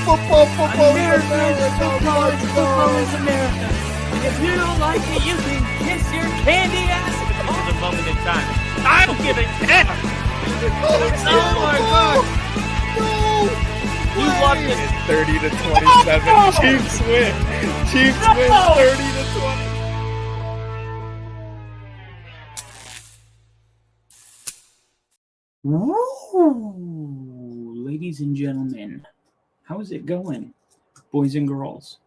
Football is America's America. football, Let's football go. is America. If you don't like it, you can kiss your candy ass. It's a moment in time. I don't give a damn. Oh my God. You love this. It's 30 to 27. Chiefs win. Chiefs win 30 to 20. Woo! Ladies and gentlemen, how's it going, boys and girls?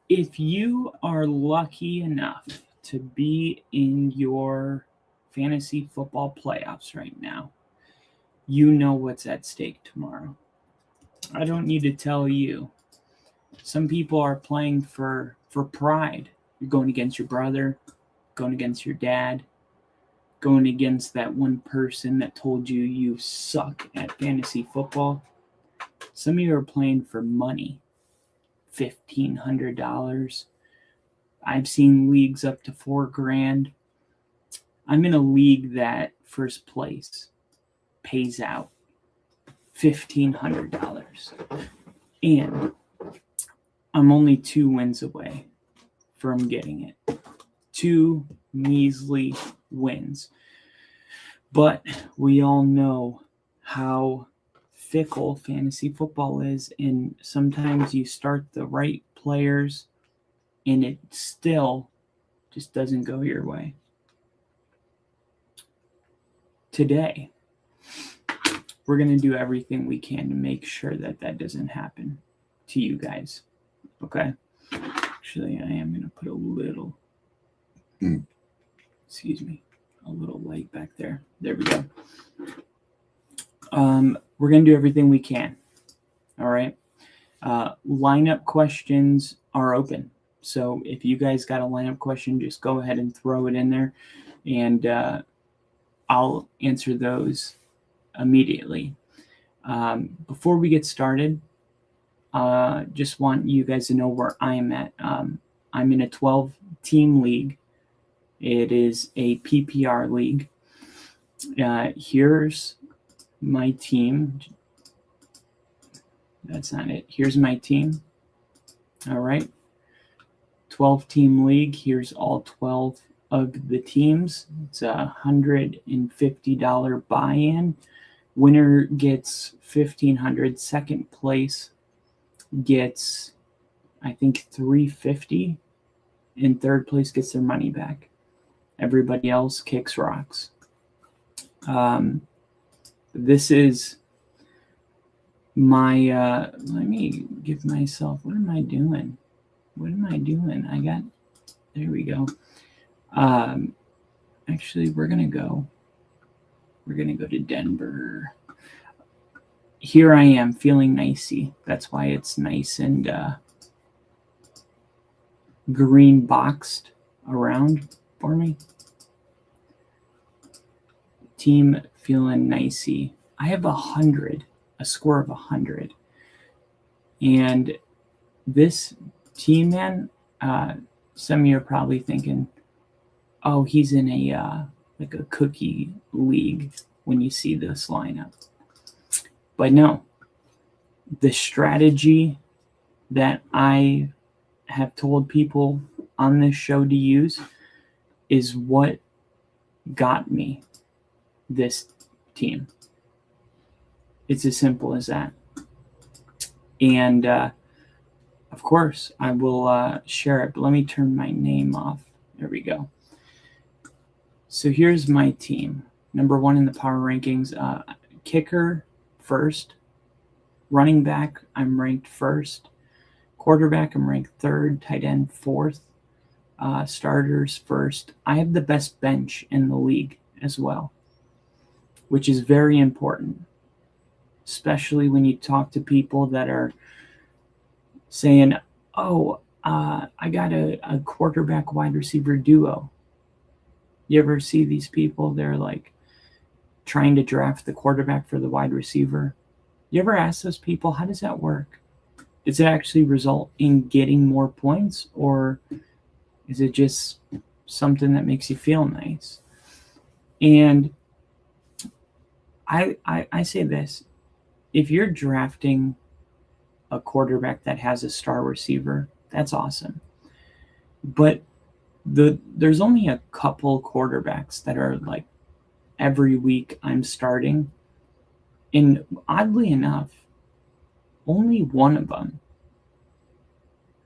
If you are lucky enough to be in your fantasy football playoffs right now, you know what's at stake tomorrow. I don't need to tell you. Some people are playing for pride. You're going against your brother, going against your dad, going against that one person that told you you suck at fantasy football. Some of you are playing for money, $1,500. I've seen leagues up to $4,000. I'm in a league that first place pays out $1,500. And I'm only 2 wins away from getting it. 2 measly wins. But we all know how fickle fantasy football is, and sometimes you start the right players and it still just doesn't go your way. Today, we're going to do everything we can to make sure that that doesn't happen to you guys. Okay? Actually, I am going to put a little, a little light back there. There we go. We're going to do everything we can. All right? Lineup questions are open. So if you guys got a lineup question, just go ahead and throw it in there, and I'll answer those immediately. Before we get started, just want you guys to know where I am at. I'm in a 12-team league. It is a PPR league. Here's my team. That's not it. Here's my team. All right. 12-team league. Here's all 12 of the teams. It's a $150 buy-in. Winner gets $1,500. Second place gets, I think, $350, and third place gets their money back. Everybody else kicks rocks. This is my, let me give myself, what am I doing? There we go. Actually, we're going to go to Denver. Here I am feeling nicey. That's why it's nice and green boxed around for me. Team feeling nicey. I have 100, a score of 100. And this team, man, some of you are probably thinking, oh, he's in a like a cookie league when you see this lineup. But no, the strategy that I have told people on this show to use is what got me this team. It's as simple as that. And of course, I will share it. But let me turn my name off. There we go. So here's my team. Number 1 in the power rankings. Kicker, first. Running back, I'm ranked first. Quarterback, I'm ranked third. Tight end, fourth. Starters, first. I have the best bench in the league as well, which is very important, especially when you talk to people that are saying, oh, I got a quarterback wide receiver duo. You ever see these people? They're like trying to draft the quarterback for the wide receiver. You ever ask those people, how does that work? Does it actually result in getting more points, or is it just something that makes you feel nice? And I say this, if you're drafting a quarterback that has a star receiver, that's awesome. But there's only a couple quarterbacks that are like every week I'm starting. And oddly enough, only one of them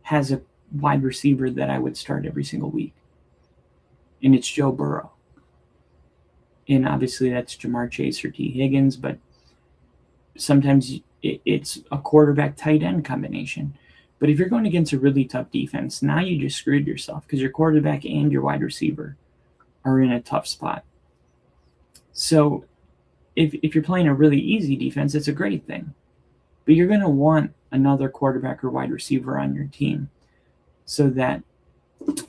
has a wide receiver that I would start every single week. And it's Joe Burrow. And obviously that's Jamar Chase or T. Higgins, but sometimes it's a quarterback tight end combination. But if you're going against a really tough defense, now you just screwed yourself because your quarterback and your wide receiver are in a tough spot. So if you're playing a really easy defense, it's a great thing. But you're going to want another quarterback or wide receiver on your team so that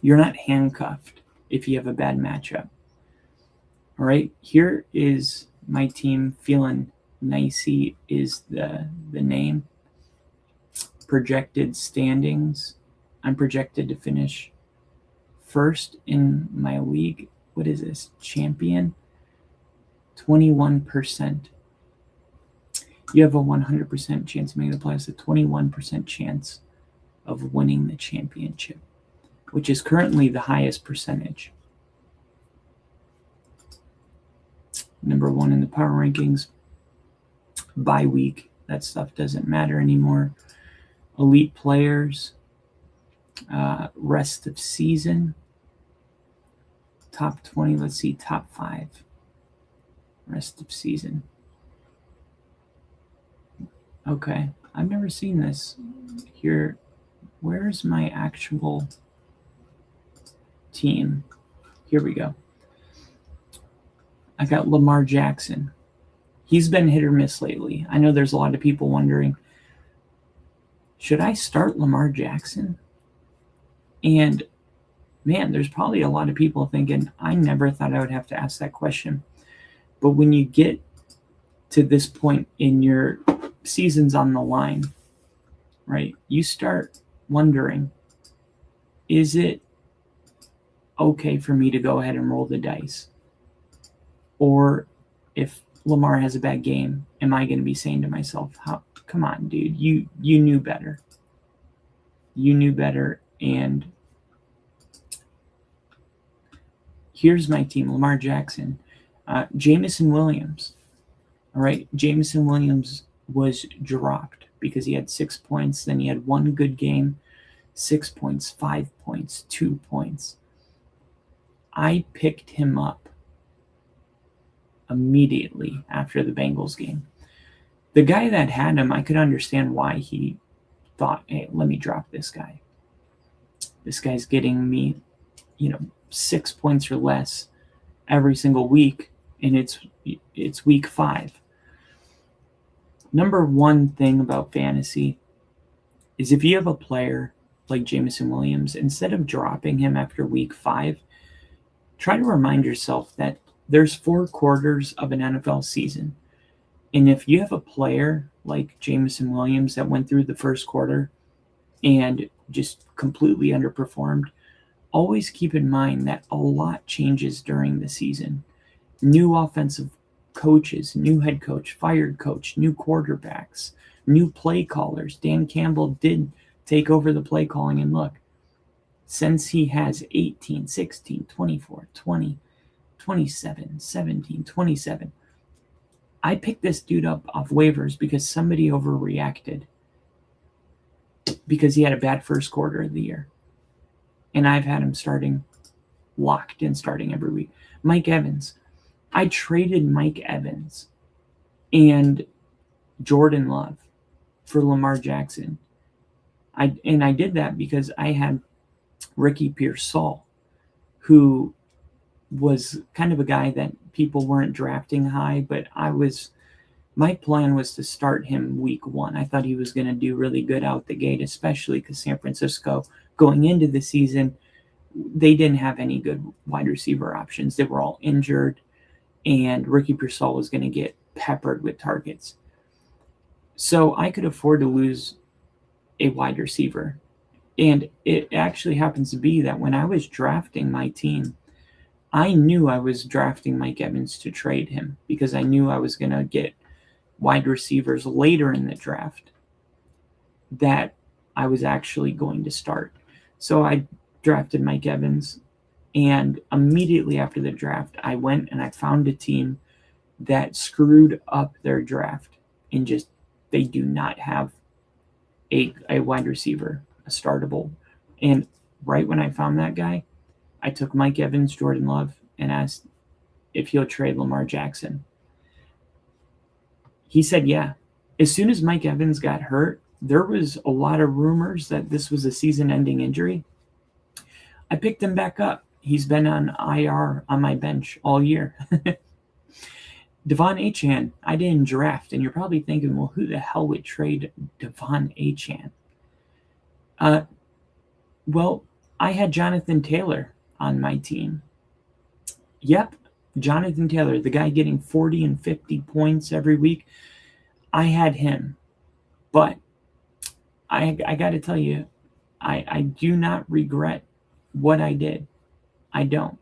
you're not handcuffed if you have a bad matchup. All right, here is my team. Feeling nicey is the name. Projected standings. I'm projected to finish first in my league. What is this? Champion? 21%. You have a 100% chance of making the playoffs, a 21% chance of winning the championship, which is currently the highest percentage. Number 1 in the power rankings. Bye week. That stuff doesn't matter anymore. Elite players. Rest of season. Top 20. Let's see. Top 5. Rest of season. Okay. I've never seen this. Here. Where's my actual team? Here we go. I got Lamar Jackson. He's been hit or miss lately. I know there's a lot of people wondering, should I start Lamar Jackson? And man, there's probably a lot of people thinking, I never thought I would have to ask that question. But when you get to this point in your season's on the line, right, you start wondering, is it okay for me to go ahead and roll the dice? Or if Lamar has a bad game, am I going to be saying to myself, come on, dude, you knew better. You knew better. And here's my team, Lamar Jackson. Jameson Williams. All right, Jameson Williams was dropped because he had 6 points. Then he had one good game, 6 points, 5 points, 2 points. I picked him up immediately after the Bengals game. The guy that had him, I could understand why he thought, hey, let me drop this guy. This guy's getting me, 6 points or less every single week, and it's week 5. Number one thing about fantasy is if you have a player like Jameson Williams, instead of dropping him after week 5, try to remind yourself that there's 4 quarters of an NFL season. And if you have a player like Jameson Williams that went through the first quarter and just completely underperformed, always keep in mind that a lot changes during the season. New offensive coaches, new head coach, fired coach, new quarterbacks, new play callers. Dan Campbell did take over the play calling, and look, since he has 18, 16, 24, 20, 27, 17, 27. I picked this dude up off waivers because somebody overreacted because he had a bad first quarter of the year. And I've had him locked in starting every week. Mike Evans. I traded Mike Evans and Jordan Love for Lamar Jackson. I did that because I had Ricky Pearsall, who was kind of a guy that people weren't drafting high, but my plan was to start him week 1. I thought he was going to do really good out the gate, especially because San Francisco, going into the season, they didn't have any good wide receiver options. They were all injured, and Ricky Pearsall was going to get peppered with targets. So I could afford to lose a wide receiver. And it actually happens to be that when I was drafting my team, I knew I was drafting Mike Evans to trade him because I knew I was going to get wide receivers later in the draft that I was actually going to start. So I drafted Mike Evans, and immediately after the draft, I went and I found a team that screwed up their draft and just they do not have a wide receiver, a startable. And right when I found that guy, I took Mike Evans, Jordan Love, and asked if he'll trade Lamar Jackson. He said yeah. As soon as Mike Evans got hurt, there was a lot of rumors that this was a season-ending injury. I picked him back up. He's been on IR on my bench all year. Devon Achane, I didn't draft, and you're probably thinking, well, who the hell would trade Devon Achane? Well, I had Jonathan Taylor on my team. Yep, Jonathan Taylor, the guy getting 40 and 50 points every week. I had him, but I got to tell you, I do not regret what I did. I don't,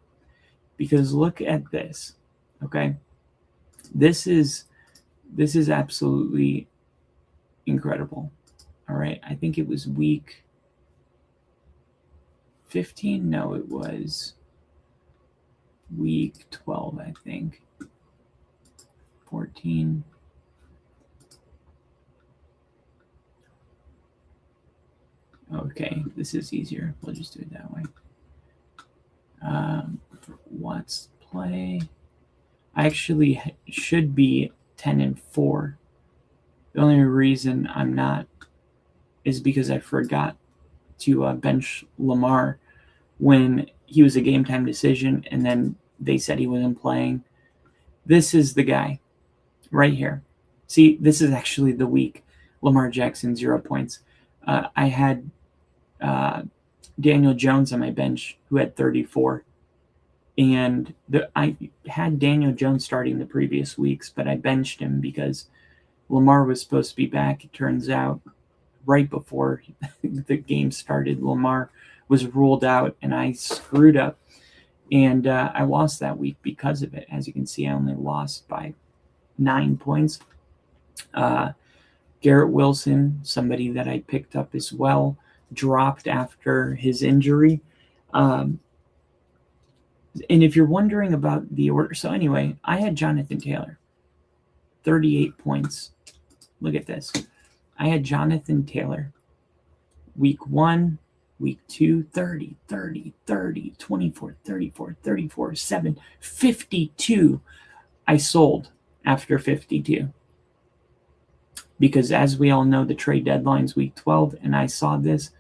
because look at this, okay? This is absolutely incredible. All right, I think it was week 15. No, it was week 12, I think. 14. Okay, this is easier. We'll just do it that way. What's play? I actually should be 10-4. The only reason I'm not is because I forgot to bench Lamar when he was a game time decision, and then they said he wasn't playing. This is the guy right here. See, this is actually the week. Lamar Jackson, 0 points. I had Daniel Jones on my bench who had 34. And I had Daniel Jones starting the previous weeks, but I benched him because Lamar was supposed to be back. It turns out right before the game started, Lamar was ruled out, and I screwed up. And I lost that week because of it. As you can see, I only lost by 9 points. Garrett Wilson, somebody that I picked up as well, dropped after his injury. And if you're wondering about the order, so anyway, I had Jonathan Taylor, 38 points. Look at this. I had Jonathan Taylor, week 1, week 2, 30, 30, 30, 24, 34, 34, 7, 52. I sold after 52. Because as we all know, the trade deadline's week 12, and I saw this,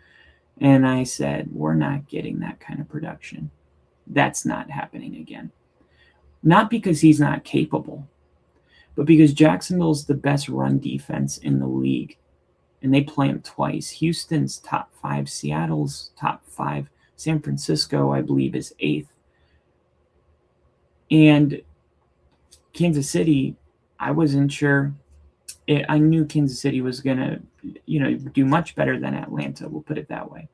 and I said, we're not getting that kind of production. That's not happening again. Not because he's not capable, but because Jacksonville's the best run defense in the league, and they play him twice. Houston's top 5, Seattle's top 5, San Francisco, I believe, is 8th. And Kansas City, I wasn't sure. I knew Kansas City was going to, do much better than Atlanta. We'll put it that way.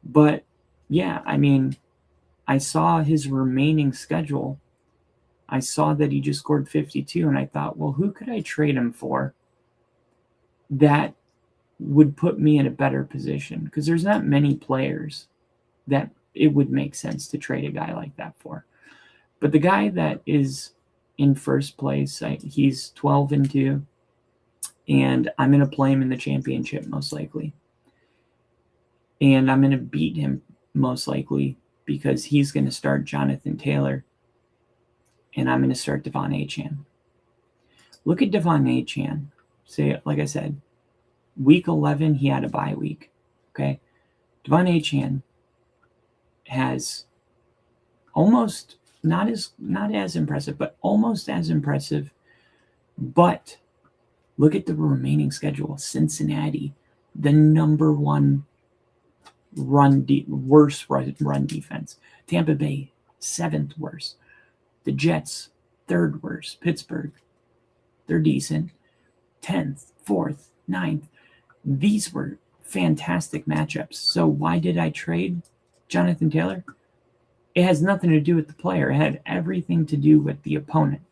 But, yeah, I mean, I saw his remaining schedule. I saw that he just scored 52, and I thought, well, who could I trade him for that would put me in a better position? Because there's not many players that it would make sense to trade a guy like that for. But the guy that is in first place, he's 12-2, and I'm going to play him in the championship most likely. And I'm going to beat him most likely because he's going to start Jonathan Taylor, and I'm going to start Devon Achane. Look at Devon Achane. Say, like I said, week 11, he had a bye week. Okay, Devon Achane has almost not as impressive, but almost as impressive. But look at the remaining schedule. Cincinnati, the number 1 worst run defense. Tampa Bay, 7th worst. The Jets, 3rd worst. Pittsburgh, they're decent. 10th, 4th, 9th. These were fantastic matchups. So why did I trade Jonathan Taylor? It has nothing to do with the player. It had everything to do with the opponent.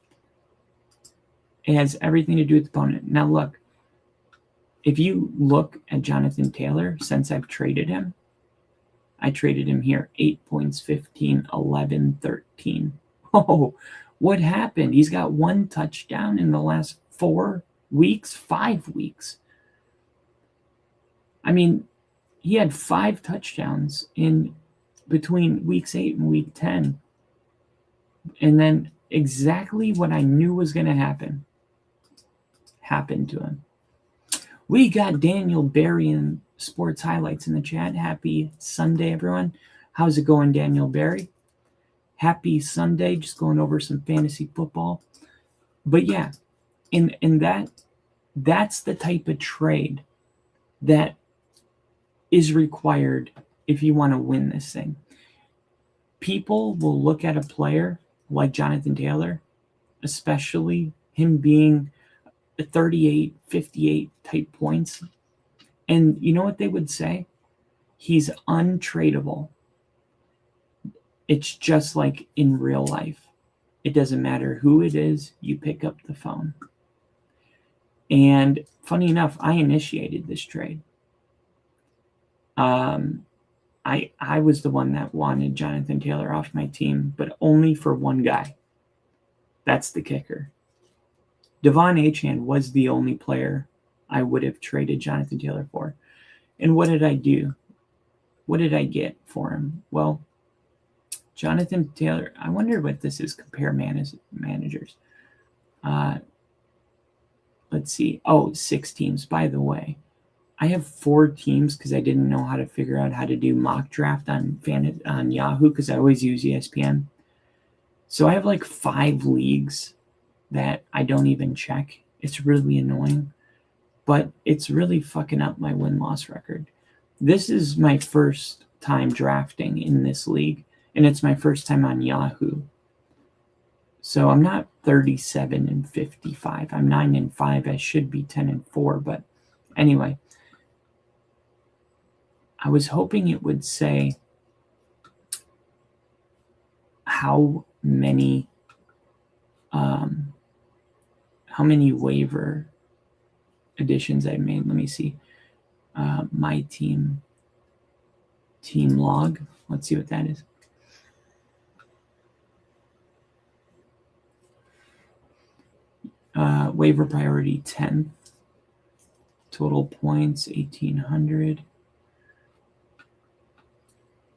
It has everything to do with the opponent. Now look, if you look at Jonathan Taylor, since I've traded him, I traded him here 8 points, 15, 11, 13. Oh, what happened? He's got 1 touchdown in the last 4 weeks, 5 weeks. I mean, he had 5 touchdowns in between weeks 8 and week 10. And then exactly what I knew was going to happen happened to him. We got Daniel Barry in Sports Highlights in the chat. Happy Sunday, everyone. How's it going, Daniel Barry? Happy Sunday. Just going over some fantasy football. But yeah, in that's the type of trade that is required if you want to win this thing. People will look at a player like Jonathan Taylor, especially him being 38, 58 type points. And you know what they would say? He's untradeable. It's just like in real life. It doesn't matter who it is, you pick up the phone. And funny enough, I initiated this trade. I was the one that wanted Jonathan Taylor off my team, but only for one guy. That's the kicker. Devon Achane was the only player I would have traded Jonathan Taylor for. And what did I do? What did I get for him? Well, Jonathan Taylor, I wonder what this is, compare managers. Let's see. Oh, 6 teams. By the way, I have 4 teams because I didn't know how to figure out how to do mock draft on Yahoo because I always use ESPN. So I have like 5 leagues that I don't even check. It's really annoying, but it's really fucking up my win-loss record. This is my first time drafting in this league, and it's my first time on Yahoo. So I'm not 37-55. I'm 9-5. I should be 10-4, but anyway. I was hoping it would say how many waiver additions I made. Let me see. My team log. Let's see what that is. Waiver priority 10th. Total points 1,800.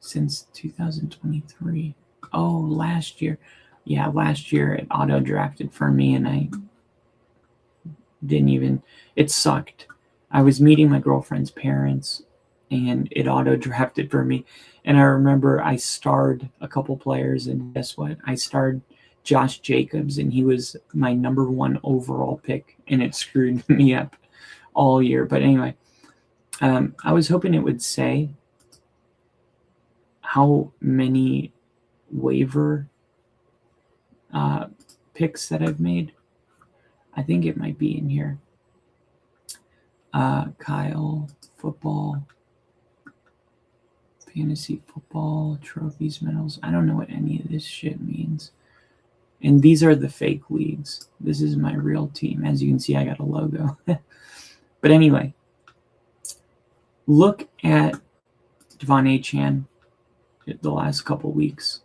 Since 2023. Oh, last year. Yeah, last year it auto-drafted for me and I didn't even... It sucked. I was meeting my girlfriend's parents and it auto-drafted for me. And I remember I starred a couple players and guess what? I starred Josh Jacobs and he was my number 1 overall pick and it screwed me up all year. But anyway, I was hoping it would say how many waiver picks that I've made. I think it might be in here. Kyle, football, fantasy football, trophies, medals. I don't know what any of this shit means. And these are the fake leagues. This is my real team. As you can see, I got a logo. But anyway, look at Devon Achane the last couple weeks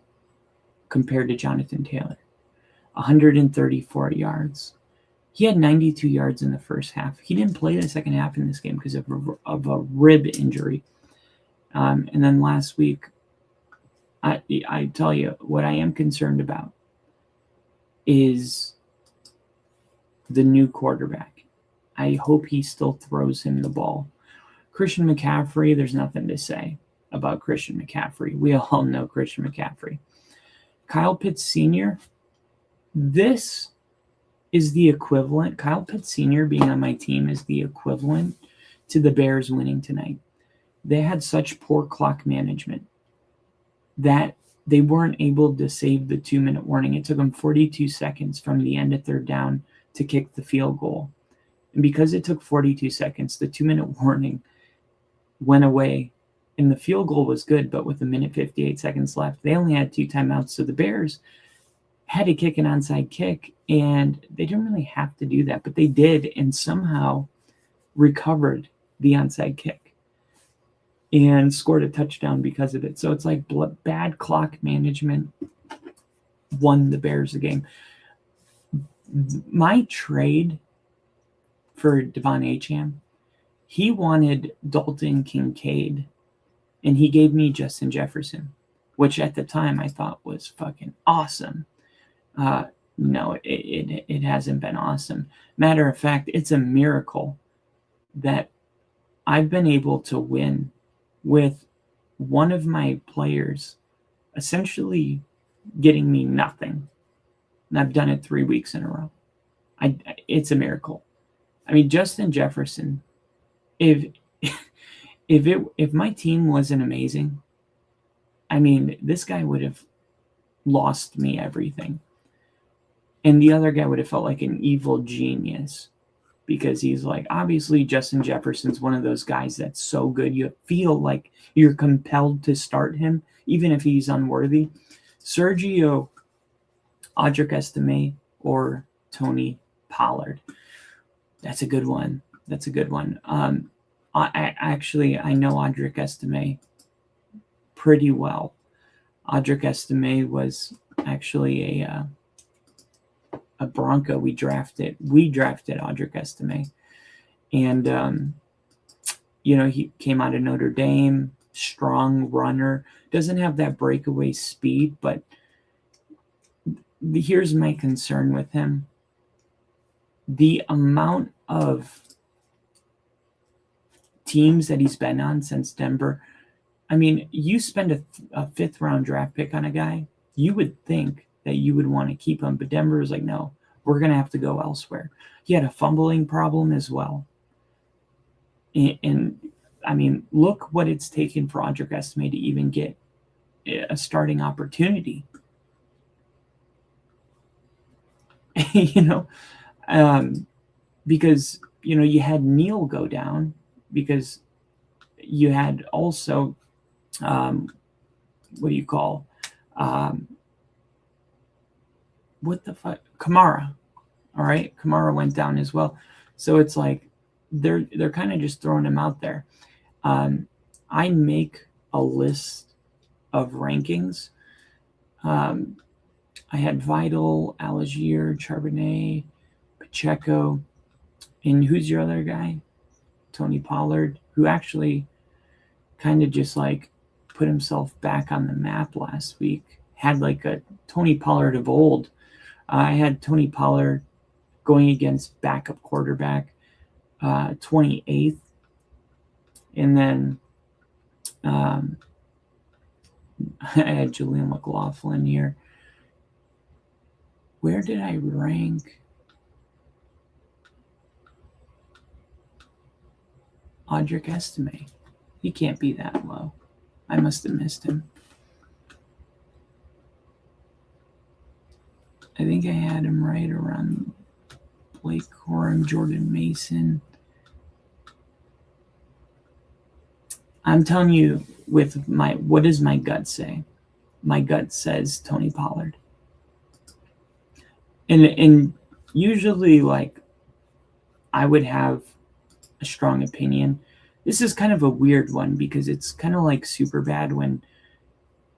compared to Jonathan Taylor. 134 yards. He had 92 yards in the first half. He didn't play the second half in this game because of a rib injury. And then last week, I tell you, what I am concerned about is the new quarterback. I hope he still throws him the ball. Christian McCaffrey, there's nothing to say about Christian McCaffrey. We all know Christian McCaffrey. Kyle Pitts Sr., this is the equivalent. Kyle Pitts Sr. being on my team is the equivalent to the Bears winning tonight. They had such poor clock management that they weren't able to save the 2-minute warning. It took them 42 seconds from the end of third down to kick the field goal. And because it took 42 seconds, the 2-minute warning went away. And the field goal was good, but with 1:58 seconds left, they only had 2 timeouts. So the Bears had to kick an onside kick, and they didn't really have to do that, but they did. And somehow recovered the onside kick and scored a touchdown because of it. So it's like bad clock management won the Bears the game. My trade for Devon Achane, he wanted Dalton Kincaid, and he gave me Justin Jefferson, which at the time I thought was fucking awesome. No, it hasn't been awesome. Matter of fact, it's a miracle that I've been able to win with one of my players essentially getting me nothing. And I've done it 3 weeks in a row. It's a miracle. I mean, Justin Jefferson, if my team wasn't amazing, I mean, this guy would have lost me everything. And the other guy would have felt like an evil genius because he's like, obviously Justin Jefferson's one of those guys that's so good. You feel like you're compelled to start him, even if he's unworthy. Sergio Audric-Estime or Tony Pollard. That's a good one. That's a good one. I know Audric-Estime pretty well. Audric-Estime was actually a Bronco we drafted Audric-Estime, and he came out of Notre Dame, strong runner, doesn't have that breakaway speed, but here's my concern with him: the amount of teams that he's been on since Denver. I mean, you spend a 5th round draft pick on a guy, you would think that you would want to keep him, but Denver was like, no, we're going to have to go elsewhere. He had a fumbling problem as well. And I mean, look what it's taken for Audric-Estime to even get a starting opportunity. Because, you had Neal go down, because you had also, Kamara. All right. Kamara went down as well. So it's like, they're kind of just throwing him out there. I make a list of rankings. I had Vidal, Algier, Charbonnet, Pacheco, and who's your other guy? Tony Pollard, who actually kind of just like put himself back on the map last week. Had like a Tony Pollard of old. I had Tony Pollard going against backup quarterback, 28th. And then I had Julian McLaughlin here. Where did I rank Audric-Estime? He can't be that low. I must have missed him. I think I had him right around Blake Corum, Jordan Mason. I'm telling you, what does my gut say? My gut says Tony Pollard. And usually, like, I would have a strong opinion. This is kind of a weird one because it's kind of like Superbad when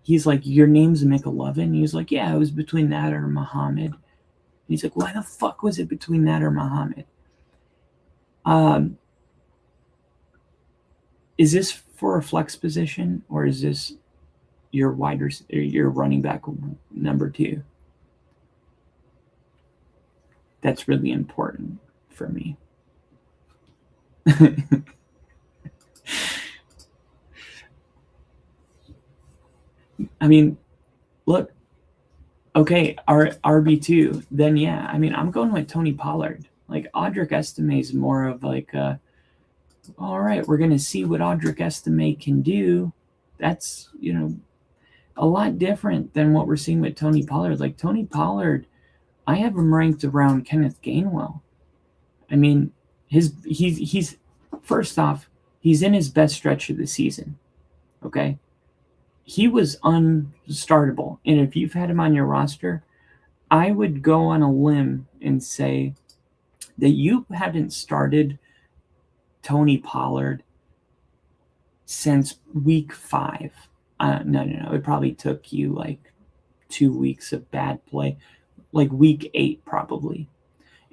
he's like, your name's McLovin. He's like, yeah, it was between that or Muhammad. And he's like, why the fuck was it between that or Muhammad? Is this for a flex position, or is this your running back number 2? That's really important for me. I mean, look, okay, RB2, then yeah. I mean, I'm going with Tony Pollard. Like, Audric-Estime is more of like all right, we're going to see what Audric-Estime can do. That's, a lot different than what we're seeing with Tony Pollard. Like, Tony Pollard, I have him ranked around Kenneth Gainwell. I mean, he's first off, he's in his best stretch of the season. Okay? He was unstartable. And if you've had him on your roster, I would go on a limb and say that you haven't started Tony Pollard since week 5. No. It probably took you like 2 weeks of bad play, like week 8 probably.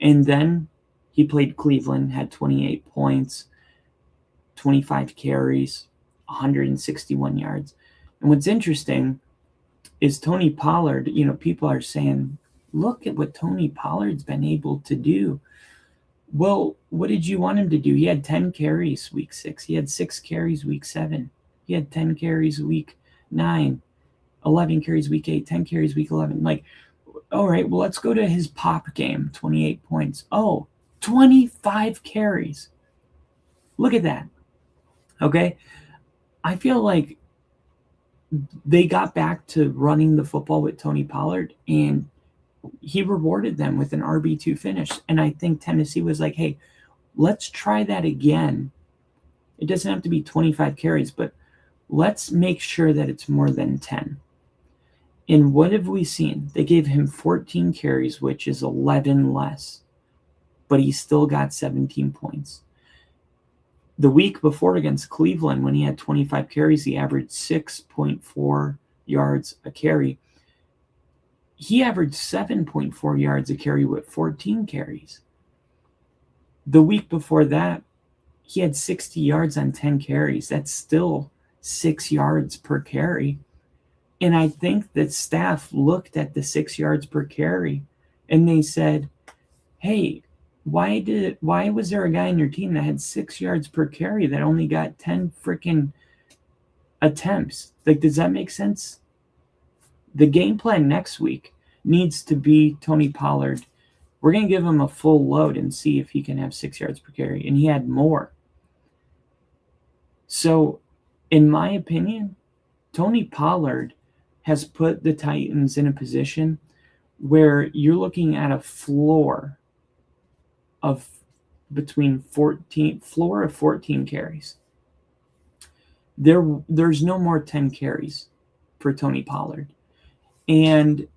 And then he played Cleveland, had 28 points, 25 carries, 161 yards. And what's interesting is Tony Pollard, people are saying, look at what Tony Pollard's been able to do. Well, what did you want him to do? He had 10 carries week 6. He had 6 carries week 7. He had 10 carries week 9, 11 carries week 8, 10 carries week 11. Like, all right, well, let's go to his pop game, 28 points. Oh, 25 carries. Look at that. Okay? I feel like they got back to running the football with Tony Pollard, and he rewarded them with an RB2 finish. And I think Tennessee was like, hey, let's try that again. It doesn't have to be 25 carries, but let's make sure that it's more than 10. And what have we seen? They gave him 14 carries, which is 11 less, but he still got 17 points. The week before against Cleveland, when he had 25 carries, he averaged 6.4 yards a carry. He averaged 7.4 yards a carry with 14 carries. The week before that, he had 60 yards on 10 carries. That's still 6 yards per carry. And I think that staff looked at the 6 yards per carry and they said, hey, why was there a guy on your team that had 6 yards per carry that only got 10 freaking attempts? Like, does that make sense? The game plan next week needs to be Tony Pollard. We're going to give him a full load and see if he can have 6 yards per carry. And he had more. So, in my opinion, Tony Pollard has put the Titans in a position where you're looking at a floor of between 14 carries. There's no more 10 carries for Tony Pollard. And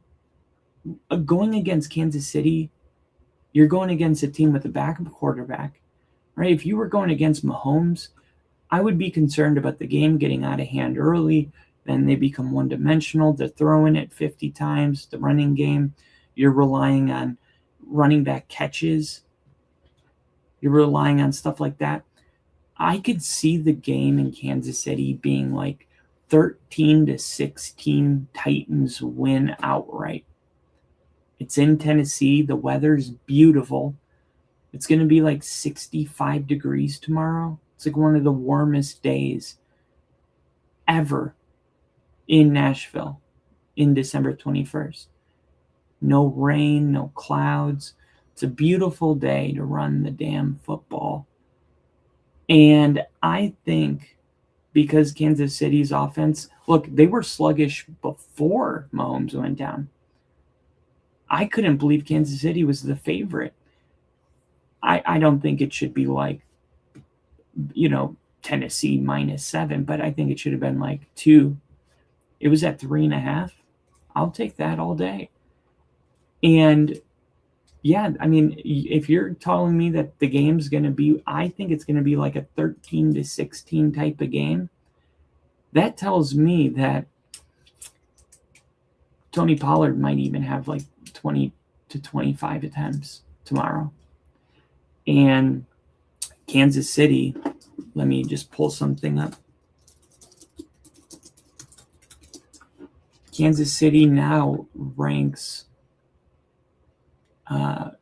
going against Kansas City, you're going against a team with a backup quarterback, right? If you were going against Mahomes, I would be concerned about the game getting out of hand early. Then they become one-dimensional. They're throwing it 50 times. The running game, you're relying on running back catches. You're relying on stuff like that. I could see the game in Kansas City being like 13-16 Titans win outright. It's in Tennessee. The weather's beautiful. It's going to be like 65 degrees tomorrow. It's like one of the warmest days ever in Nashville in December 21st. No rain, no clouds. It's a beautiful day to run the damn football. And I think because Kansas City's offense, look, they were sluggish before Mahomes went down. I couldn't believe Kansas City was the favorite. I don't think it should be like, Tennessee -7, but I think it should have been like 2. It was at 3.5. I'll take that all day. And yeah, I mean, if you're telling me that the game's going to be, I think it's going to be like a 13-16 type of game. That tells me that Tony Pollard might even have like 20 to 25 attempts tomorrow. And Kansas City, let me just pull something up. Kansas City now ranks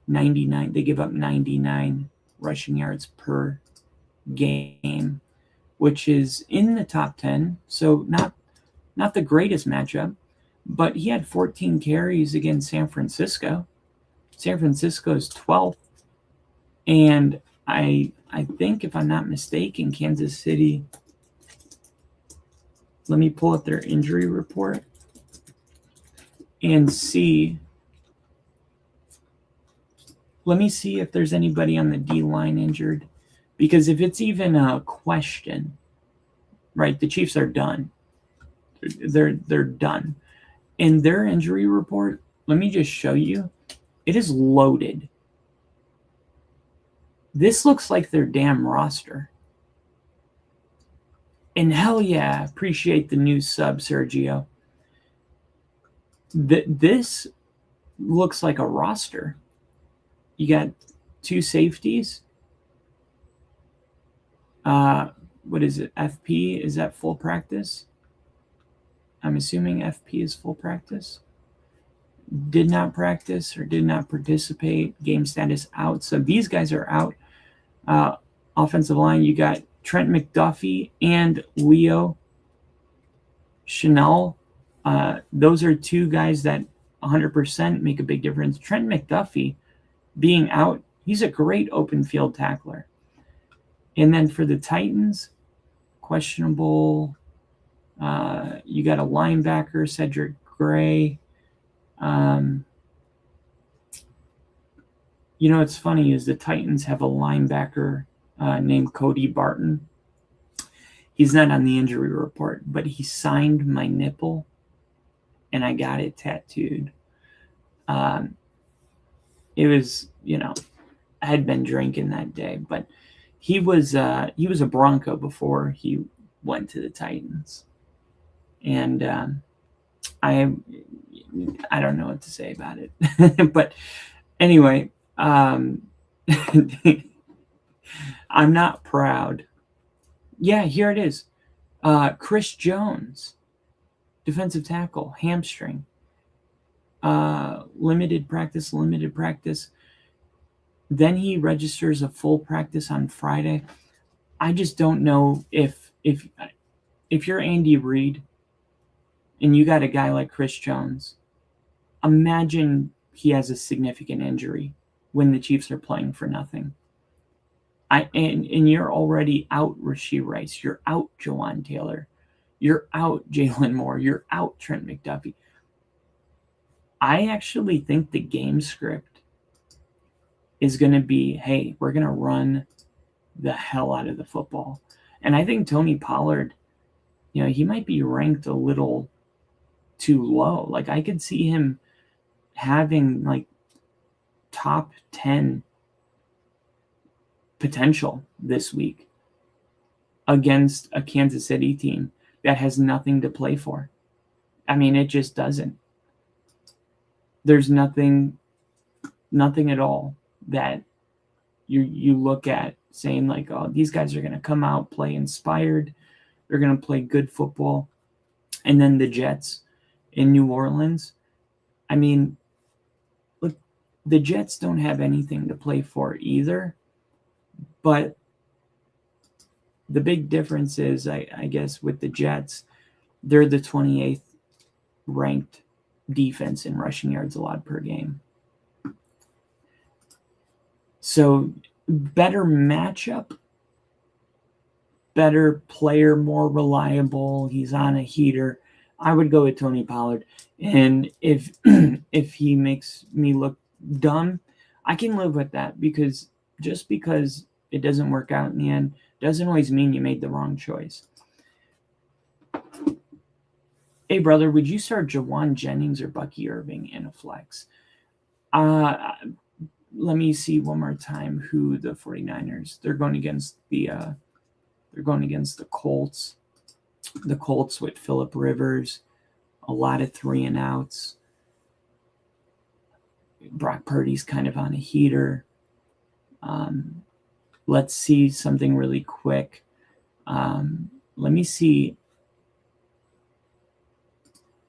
99. They give up 99 rushing yards per game, which is in the top 10. So not the greatest matchup, but he had 14 carries against San Francisco. San Francisco's 12th. And I think, if I'm not mistaken, Kansas City, let me pull up their injury report and see. Let me see if there's anybody on the D-line injured. Because if it's even a question, right, the Chiefs are done. They're done. In their injury report, let me just show you. It is loaded. This looks like their damn roster. And hell yeah, appreciate the new sub, Sergio. This looks like a roster. You got 2 safeties. What is it? FP? Is that full practice? I'm assuming FP is full practice. Did not practice or did not participate. Game status out. So these guys are out. Offensive line, you got Trent McDuffie and Leo Chanel. Those are 2 guys that 100% make a big difference. Trent McDuffie being out, he's a great open field tackler. And then for the Titans, questionable. You got a linebacker, Cedric Gray. What's funny is the Titans have a linebacker named Cody Barton. He's not on the injury report, but he signed my nipple, and I got it tattooed. It was, I had been drinking that day, but he was a Bronco before he went to the Titans, and I don't know what to say about it, but anyway, I'm not proud. Yeah, here it is. Chris Jones, defensive tackle, hamstring. Limited practice. Then he registers a full practice on Friday. I just don't know if you're Andy Reid and you got a guy like Chris Jones, imagine he has a significant injury when the Chiefs are playing for nothing. And you're already out Rashee Rice. You're out Jawan Taylor. You're out Jalen Moore. You're out Trent McDuffie. I actually think the game script is going to be, hey, we're going to run the hell out of the football. And I think Tony Pollard, he might be ranked a little too low. Like, I could see him having, like, top 10 potential this week against a Kansas City team that has nothing to play for. I mean, it just doesn't. There's nothing at all that you look at saying like, oh, these guys are going to come out, play inspired. They're going to play good football. And then the Jets in New Orleans. I mean, look, the Jets don't have anything to play for either. But the big difference is, I guess, with the Jets, they're the 28th ranked defense in rushing yards allowed per game. So better matchup, better player, more reliable. He's on a heater. I would go with Tony Pollard. And if he makes me look dumb, I can live with that, because just because it doesn't work out in the end doesn't always mean you made the wrong choice. Hey, brother, would you start Jawan Jennings or Bucky Irving in a flex? Let me see one more time who the 49ers. They're going against the Colts. The Colts with Phillip Rivers, a lot of 3-and-outs. Brock Purdy's kind of on a heater. Let's see something really quick. Let me see.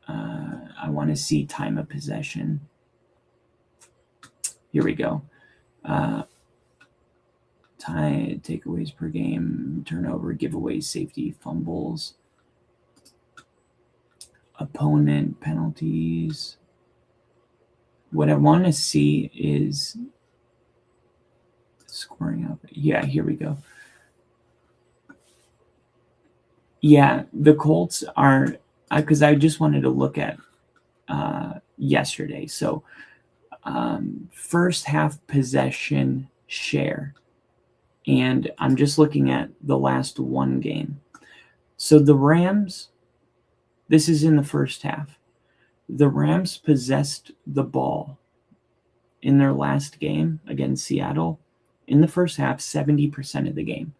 I want to see time of possession. Here we go. Tie takeaways per game, turnover, giveaways, safety, fumbles, opponent penalties. What I want to see is scoring up. Yeah, here we go. Yeah, the Colts are, because I just wanted to look at yesterday. So first half possession share. And I'm just looking at the last one game. So the Rams, this is in the first half. The Rams possessed the ball in their last game against Seattle in the first half 70% of the game.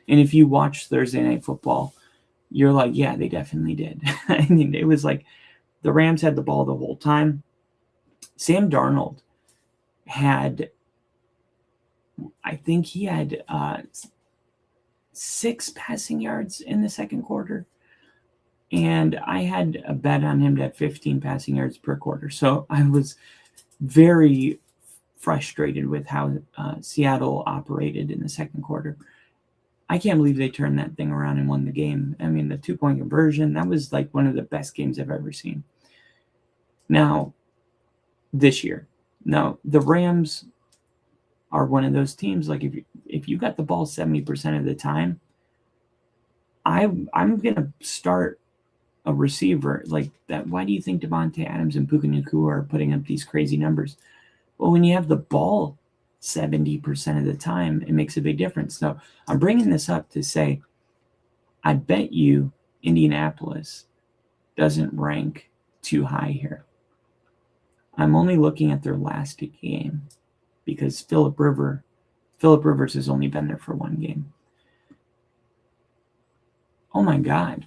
And if you watch Thursday Night Football, you're like, yeah, they definitely did. I mean, it was like the Rams had the ball the whole time. Sam Darnold had, I think he had 6 passing yards in the second quarter. And I had a bet on him to have 15 passing yards per quarter. So I was very frustrated with how Seattle operated in the second quarter. I can't believe they turned that thing around and won the game. I mean, the 2-point conversion, that was like one of the best games I've ever seen. Now, this year, now the Rams are one of those teams. Like if you got the ball 70% of the time, I'm gonna start a receiver like that. Why do you think Devontae Adams and Puka Nacua are putting up these crazy numbers? Well, when you have the ball 70% of the time, it makes a big difference. So I'm bringing this up to say, I bet you Indianapolis doesn't rank too high here. I'm only looking at their last game because Philip Rivers has only been there for 1 game. Oh my God.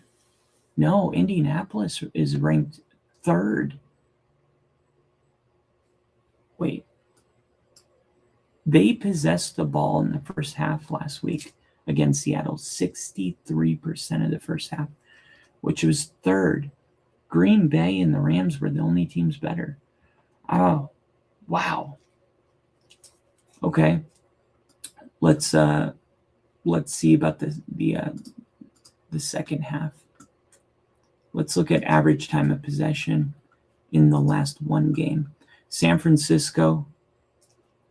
No, Indianapolis is ranked 3rd. Wait. They possessed the ball in the first half last week against Seattle, 63% of the first half, which was 3rd. Green Bay and the Rams were the only teams better. Oh, wow. Okay. Let's see about the second half. Let's look at average time of possession in the last 1 game. San Francisco,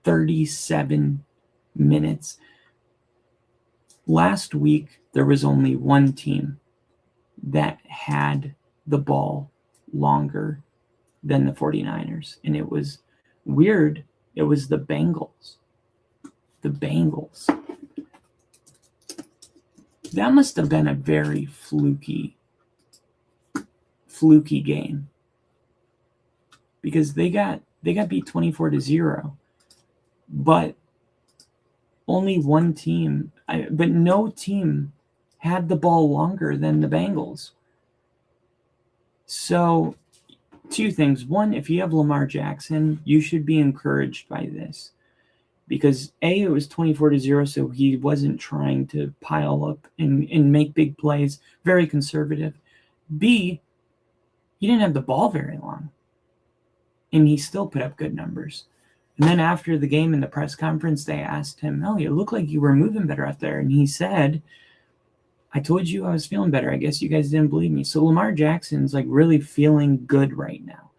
37 minutes. Last week, there was only 1 team that had the ball longer than the 49ers. And it was weird. It was the Bengals. The Bengals. That must have been a very fluky game. Because they got beat 24-0. But only 1 team, but no team had the ball longer than the Bengals. So 2 things. 1, if you have Lamar Jackson, you should be encouraged by this. Because A, it was 24-0, so he wasn't trying to pile up and make big plays, very conservative. B, he didn't have the ball very long. And he still put up good numbers. And then after the game in the press conference, they asked him, "Oh, you look like you were moving better out there." And he said, "I told you I was feeling better. I guess you guys didn't believe me." So Lamar Jackson's like really feeling good right now.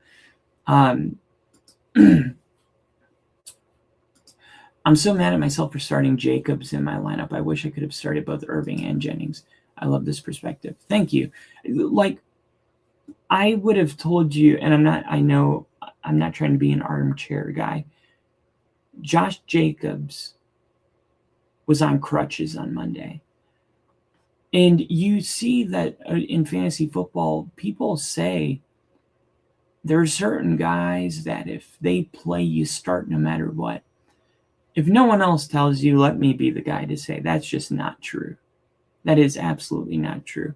I'm so mad at myself for starting Jacobs in my lineup. I wish I could have started both Irving and Jennings. I love this perspective. Thank you. Like, I would have told you, and I'm not trying to be an armchair guy. Josh Jacobs was on crutches on Monday. And you see that in fantasy football, people say there are certain guys that if they play, you start no matter what. If no one else tells you, let me be the guy to say that's just not true. That is absolutely not true.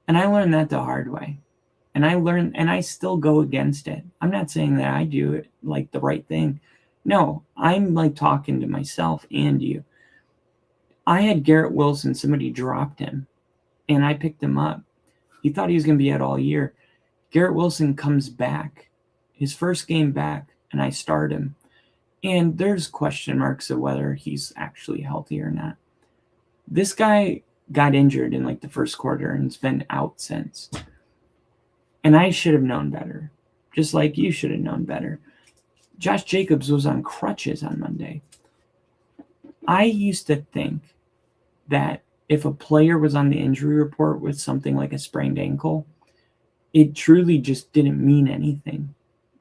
And I learned that the hard way. And I still go against it. I'm not saying that I do it like the right thing. No, I'm like talking to myself and you. I had Garrett Wilson, somebody dropped him, and I picked him up. He thought he was going to be out all year. Garrett Wilson comes back, his first game back, and I start him. And there's question marks of whether he's actually healthy or not. This guy got injured in like the first quarter and has been out since. And I should have known better, just like you should have known better. Josh Jacobs was on crutches on Monday. I used to think that if a player was on the injury report with something like a sprained ankle, it truly just didn't mean anything.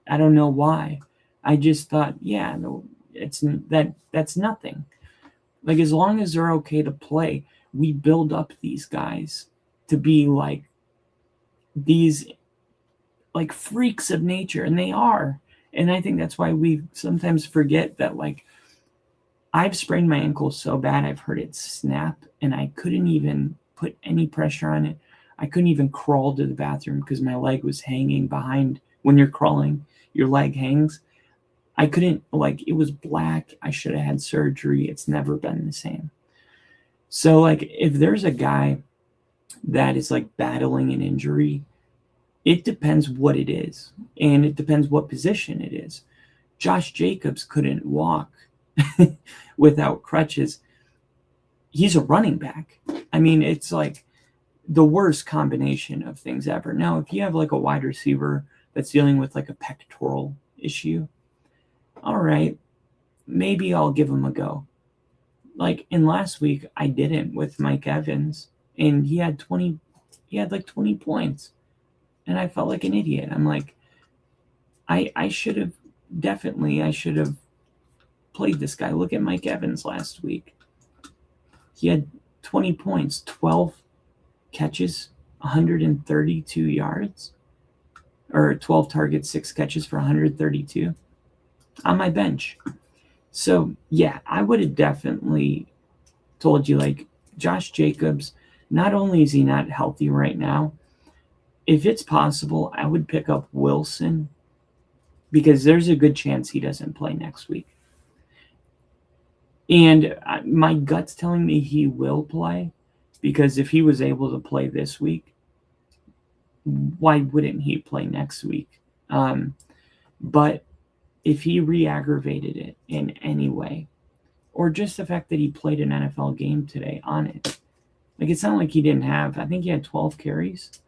I don't know why. I just thought, yeah, no, that's nothing. Like, as long as they're okay to play, we build up these guys to be like these like freaks of nature, and they are. And I think that's why we sometimes forget that, like, I've sprained my ankle so bad I've heard it snap, and I couldn't even put any pressure on it. I couldn't even crawl to the bathroom because my leg was hanging behind. When you're crawling, your leg hangs. I couldn't, like, it was black. I should have had surgery. It's never been the same. So, like, if there's a guy that is, like, battling an injury, it depends what it is, and it depends what position it is. Josh Jacobs couldn't walk without crutches. He's a running back. I mean, it's like the worst combination of things ever. Now, if you have like a wide receiver that's dealing with like a pectoral issue, all right, maybe I'll give him a go. Like in last week, I didn't with Mike Evans, and he had like 20 points, and I felt like an idiot. I'm like, I should have played this guy. Look at Mike Evans last week. He had 20 points, 12 catches, 132 yards, or 12 targets, 6 catches for 132 on my bench. So, yeah, I would have definitely told you, like, Josh Jacobs, not only is he not healthy right now, if it's possible, I would pick up Wilson because there's a good chance he doesn't play next week. And my gut's telling me he will play because if he was able to play this week, why wouldn't he play next week? But if he re-aggravated it in any way, or just the fact that he played an NFL game today on it, like it's not like he didn't have, I think he had 12 carries.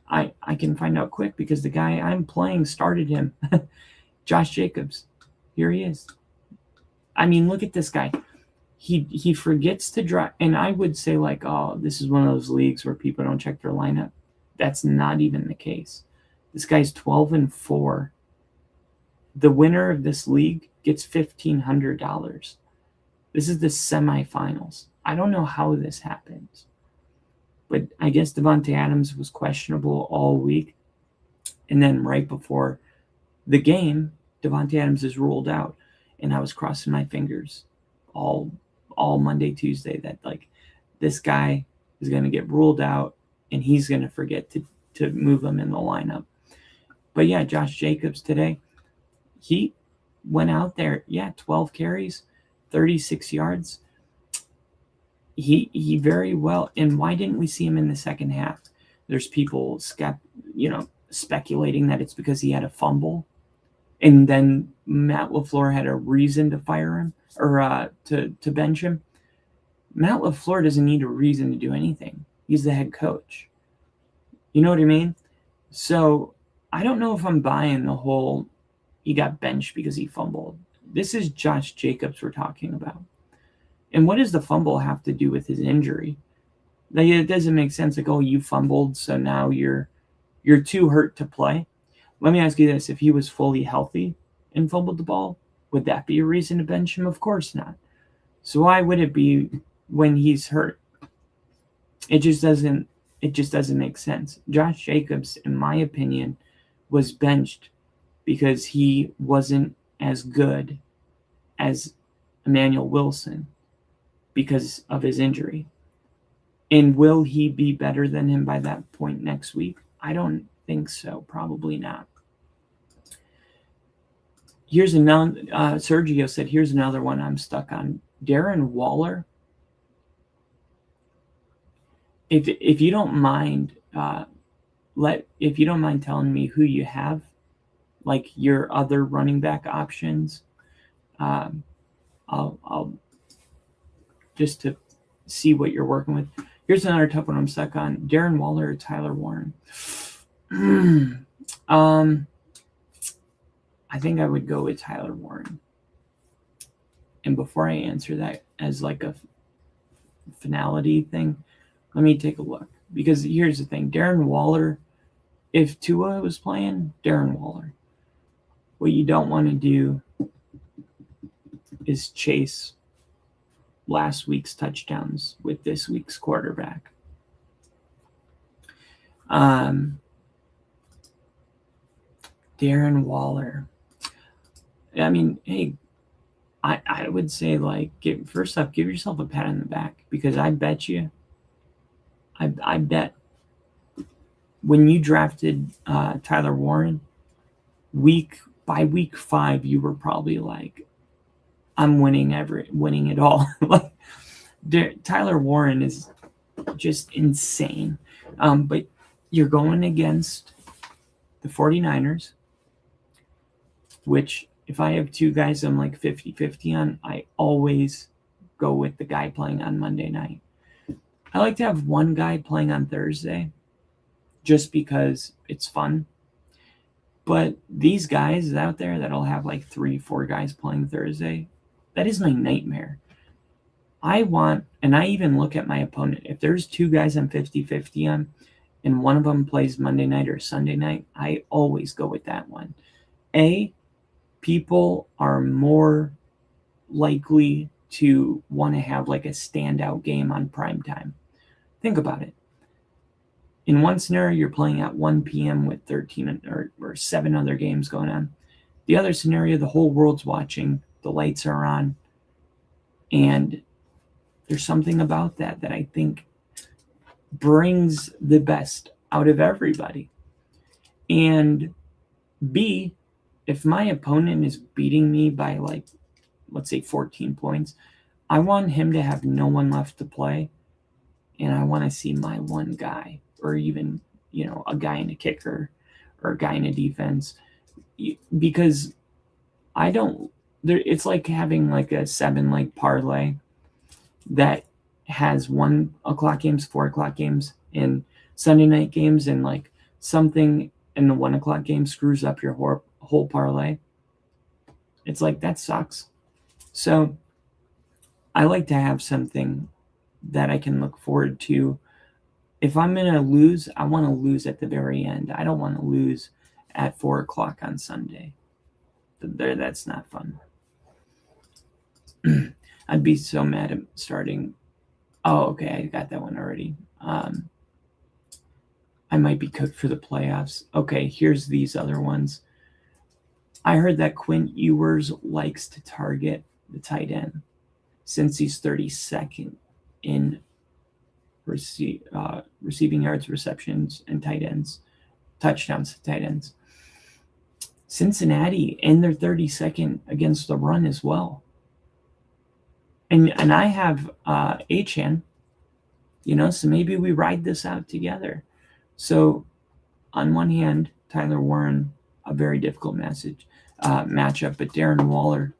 I can find out quick because the guy I'm playing started him. Josh Jacobs. Here he is. I mean, look at this guy. He forgets to drive. And I would say, like, oh, this is one of those leagues where people don't check their lineup. That's not even the case. This guy's 12-4. The winner of this league gets $1,500. This is the semifinals. I don't know how this happens. But I guess Davante Adams was questionable all week. And then right before the game, Davante Adams is ruled out. And I was crossing my fingers all Monday, Tuesday that, like, this guy is going to get ruled out and he's going to forget to move him in the lineup. But, yeah, Josh Jacobs today, he went out there, 12 carries, 36 yards. He very well, and why didn't we see him in the second half? There's people speculating that it's because he had a fumble. And then Matt LaFleur had a reason to fire him or to bench him. Matt LaFleur doesn't need a reason to do anything. He's the head coach. You know what I mean? So I don't know if I'm buying the whole he got benched because he fumbled. This is Josh Jacobs we're talking about. And what does the fumble have to do with his injury? Like, it doesn't make sense. Like, oh, you fumbled, so now you're too hurt to play. Let me ask you this. If he was fully healthy and fumbled the ball, would that be a reason to bench him? Of course not. So why would it be when he's hurt? It just doesn't make sense. Josh Jacobs, in my opinion, was benched because he wasn't as good as Emmanuel Wilson because of his injury. And will he be better than him by that point next week? I don't think so. Probably not. Here's another. Sergio said, "Here's another one I'm stuck on. Darren Waller. If you don't mind, if you don't mind telling me who you have, like your other running back options, I'll just to see what you're working with. Here's another tough one I'm stuck on. Darren Waller or Tyler Warren? I think I would go with Tyler Warren. And before I answer that as like a finality thing, let me take a look. Because here's the thing. Darren Waller, if Tua was playing, Darren Waller. What you don't want to do is chase last week's touchdowns with this week's quarterback. Darren Waller. I mean, hey, I would say, like, first off, give yourself a pat on the back, because I bet you, I bet when you drafted Tyler Warren, by week 5, you were probably like, I'm winning it all. Like, Tyler Warren is just insane. But you're going against the 49ers, which, if I have two guys I'm like 50-50 on, I always go with the guy playing on Monday night. I like to have one guy playing on Thursday just because it's fun. But these guys out there that'll have like 3-4 guys playing Thursday, that is my nightmare. I even look at my opponent. If there's 2 guys I'm 50-50 on, and one of them plays Monday night or Sunday night, I always go with that one. People are more likely to want to have like a standout game on prime time. Think about it. In one scenario, you're playing at 1 p.m. with 13 or 7 other games going on. The other scenario, the whole world's watching, the lights are on, and there's something about that I think brings the best out of everybody. And B, if my opponent is beating me by, like, let's say 14 points, I want him to have no one left to play, and I want to see my one guy, or even, a guy in a kicker or a guy in a defense, because it's like having like a 7-leg parlay that has 1 o'clock games, 4 o'clock games, and Sunday night games, and like something in the 1 o'clock game screws up your whole parlay. It's like, that sucks. So I like to have something that I can look forward to. If I'm going to lose, I want to lose at the very end. I don't want to lose at 4 o'clock on Sunday. That's not fun. I'd be so mad at starting. Oh, okay, I got that one already. I might be cooked for the playoffs. Okay, here's these other ones. I heard that Quinn Ewers likes to target the tight end since he's 32nd in receiving yards, receptions, and touchdowns to tight ends. Cincinnati, and they're 32nd against the run as well. And I have Achane, so maybe we ride this out together. So on one hand, Tyler Warren, a very difficult matchup, but Darren Waller,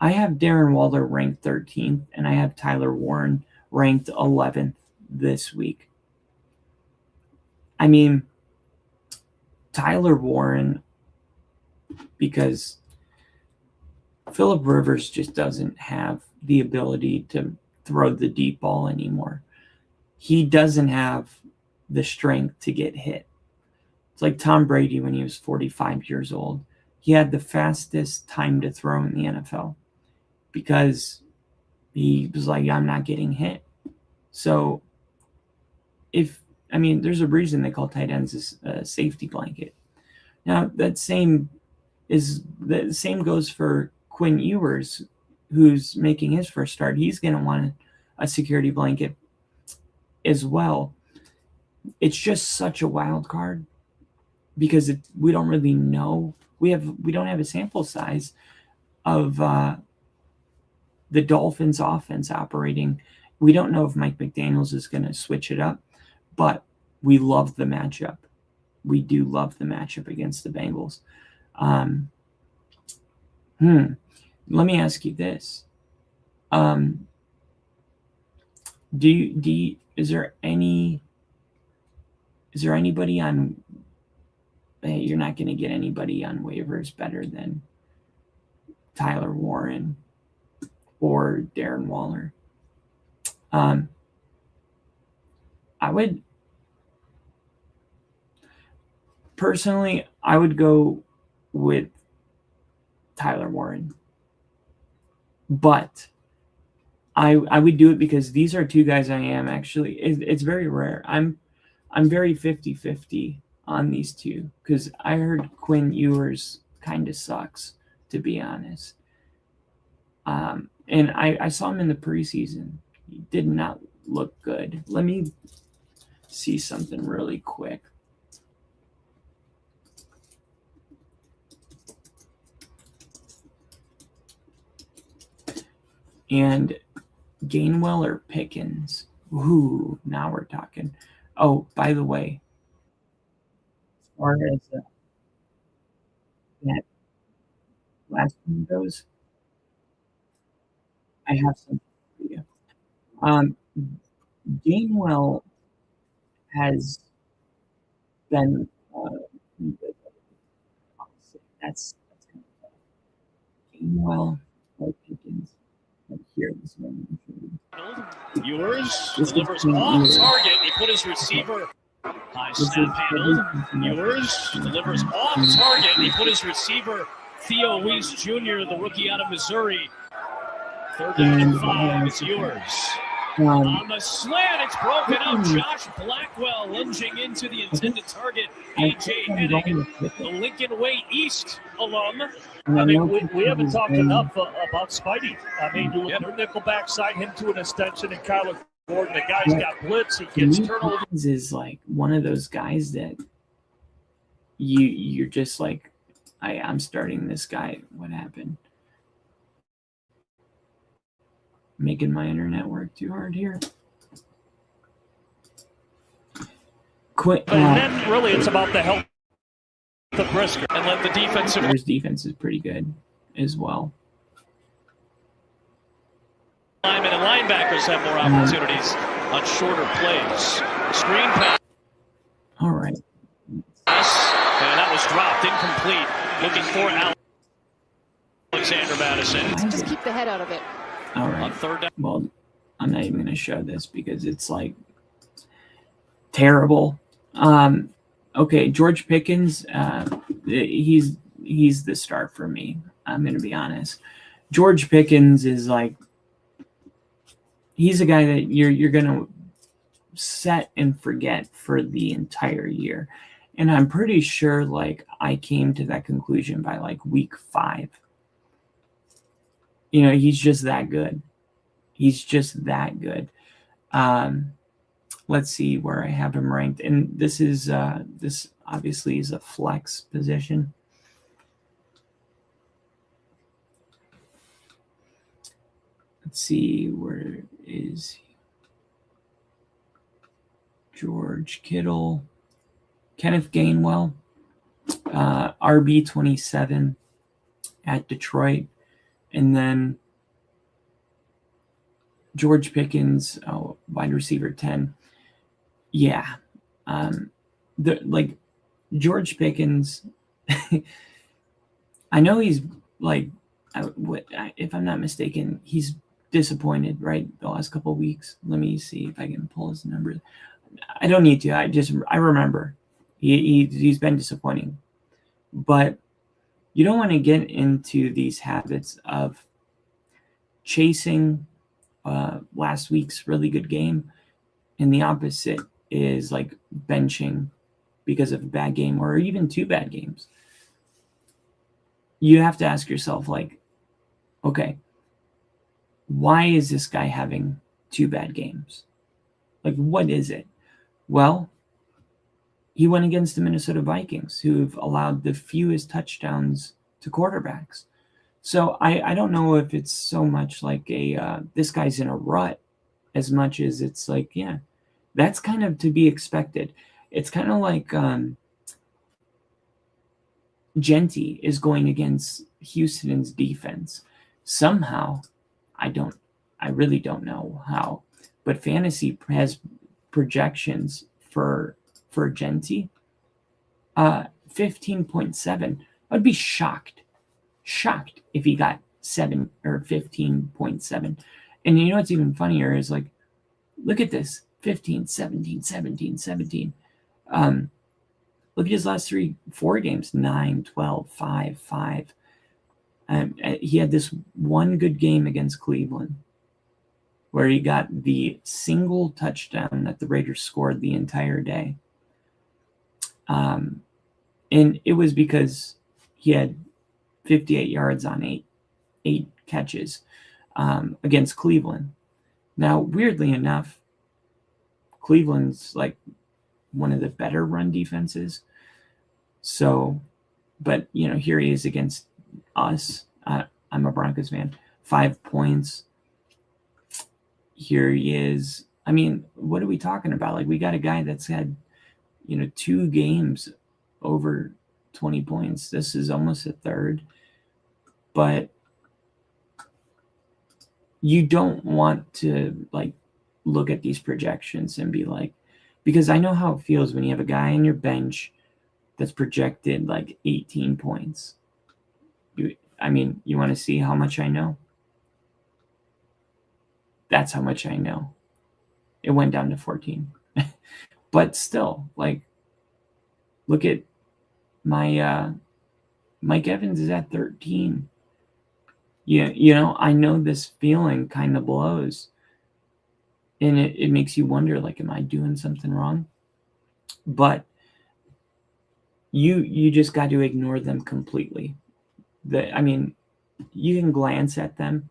I have Darren Waller ranked 13th, and I have Tyler Warren ranked 11th this week. I mean, Tyler Warren, because Phillip Rivers just doesn't have the ability to throw the deep ball anymore. He doesn't have the strength to get hit. It's like Tom Brady when he was 45 years old. He had the fastest time to throw in the NFL because he was like, I'm not getting hit. So there's a reason they call tight ends a safety blanket. Now, the same goes for Quinn Ewers, who's making his first start. He's going to want a security blanket as well. It's just such a wild card because we don't really know. We don't have a sample size of the Dolphins' offense operating. We don't know if Mike McDaniels is going to switch it up, but we love the matchup. We do love the matchup against the Bengals. Let me ask you this. Is there anybody on, you're not going to get anybody on waivers better than Tyler Warren or Darren Waller? I would go with Tyler Warren, but I would do it because these are two guys I am actually. It's very rare. I'm very 50-50 on these two because I heard Quinn Ewers kind of sucks, to be honest. And I saw him in the preseason. He did not look good. Let me see something really quick. And Gainwell or Pickens? Ooh, now we're talking. Oh, by the way, as far as that last one goes, I have something for you. Gainwell has been that's kind of Gainwell or Pickens right here. This one. Ewers This delivers is off Ewers. target. He put his receiver high This snap is handled. Ewers delivers off target. He put his receiver Theo Weiss Jr., the rookie out of Missouri. 3rd down and 5. It's Ewers. On the slant, it's broken up. Josh Blackwell lunging into the intended target. AJ Hennig, the Lincoln Way East alum. I mean, we haven't talked enough about Spidey. I mean, you look at their nickelback, sign him to an extension, and Kyler Gordon, the guy's got blitz, he gets turnovers. Is like one of those guys that you're just like, I'm starting this guy. What happened? Making my internet work too hard here. And then really it's about the health of Brisker. And let the defensive Bears defense is pretty good as well. linemen and linebackers have more opportunities on shorter plays. Screen pass. All right. And that was dropped, incomplete. Looking for Alexander Madison. Just keep the head out of it. All On right. 3rd down. Well, I'm not even going to show this because it's like terrible. Okay, George Pickens, he's the start for me. I'm going to be honest. George Pickens is like, he's a guy that you're going to set and forget for the entire year. And I'm pretty sure like I came to that conclusion by like week 5. You know, he's just that good. He's just that good. Let's see where I have him ranked. And this is this obviously is a flex position. Let's see, where is he? George Kittle, Kenneth Gainwell, RB 27 at Detroit. And then George Pickens, wide receiver 10. Yeah. George Pickens, I know he's like, if I'm not mistaken, he's disappointed, right? The last couple of weeks. Let me see if I can pull his number. I don't need to. I remember he's been disappointing, but you don't want to get into these habits of chasing last week's really good game, and the opposite is like benching because of a bad game or even 2 bad games. You have to ask yourself, like, okay, why is this guy having 2 bad games? Like, what is it? Well, he went against the Minnesota Vikings, who've allowed the fewest touchdowns to quarterbacks. So I don't know if it's so much like this guy's in a rut as much as it's like, yeah, that's kind of to be expected. It's kind of like Genty is going against Houston's defense. Somehow, I really don't know how, but fantasy has projections for Genty 15.7. I'd be shocked if he got 7 or 15.7. And you know what's even funnier is like, look at this, 15, 17, 17, 17. Look at his last 4 games, 9, 12, 5, 5. He had this one good game against Cleveland where he got the single touchdown that the Raiders scored the entire day. And it was because he had 58 yards on 8 catches against Cleveland. Now, weirdly enough, Cleveland's like one of the better run defenses. So, but, here he is against us. I'm a Broncos fan. 5 points. Here he is. I mean, what are we talking about? Like, we got a guy that's had, 2 games over 20 points. This is almost a third. But you don't want to, like, look at these projections and be like, because I know how it feels when you have a guy on your bench that's projected like 18 points. You want to see how much I know? That's how much I know. It went down to 14. But still, like, look at my Mike Evans is at 13. Yeah, I know this feeling kind of blows. And it makes you wonder, like, am I doing something wrong? But you just got to ignore them completely. You can glance at them,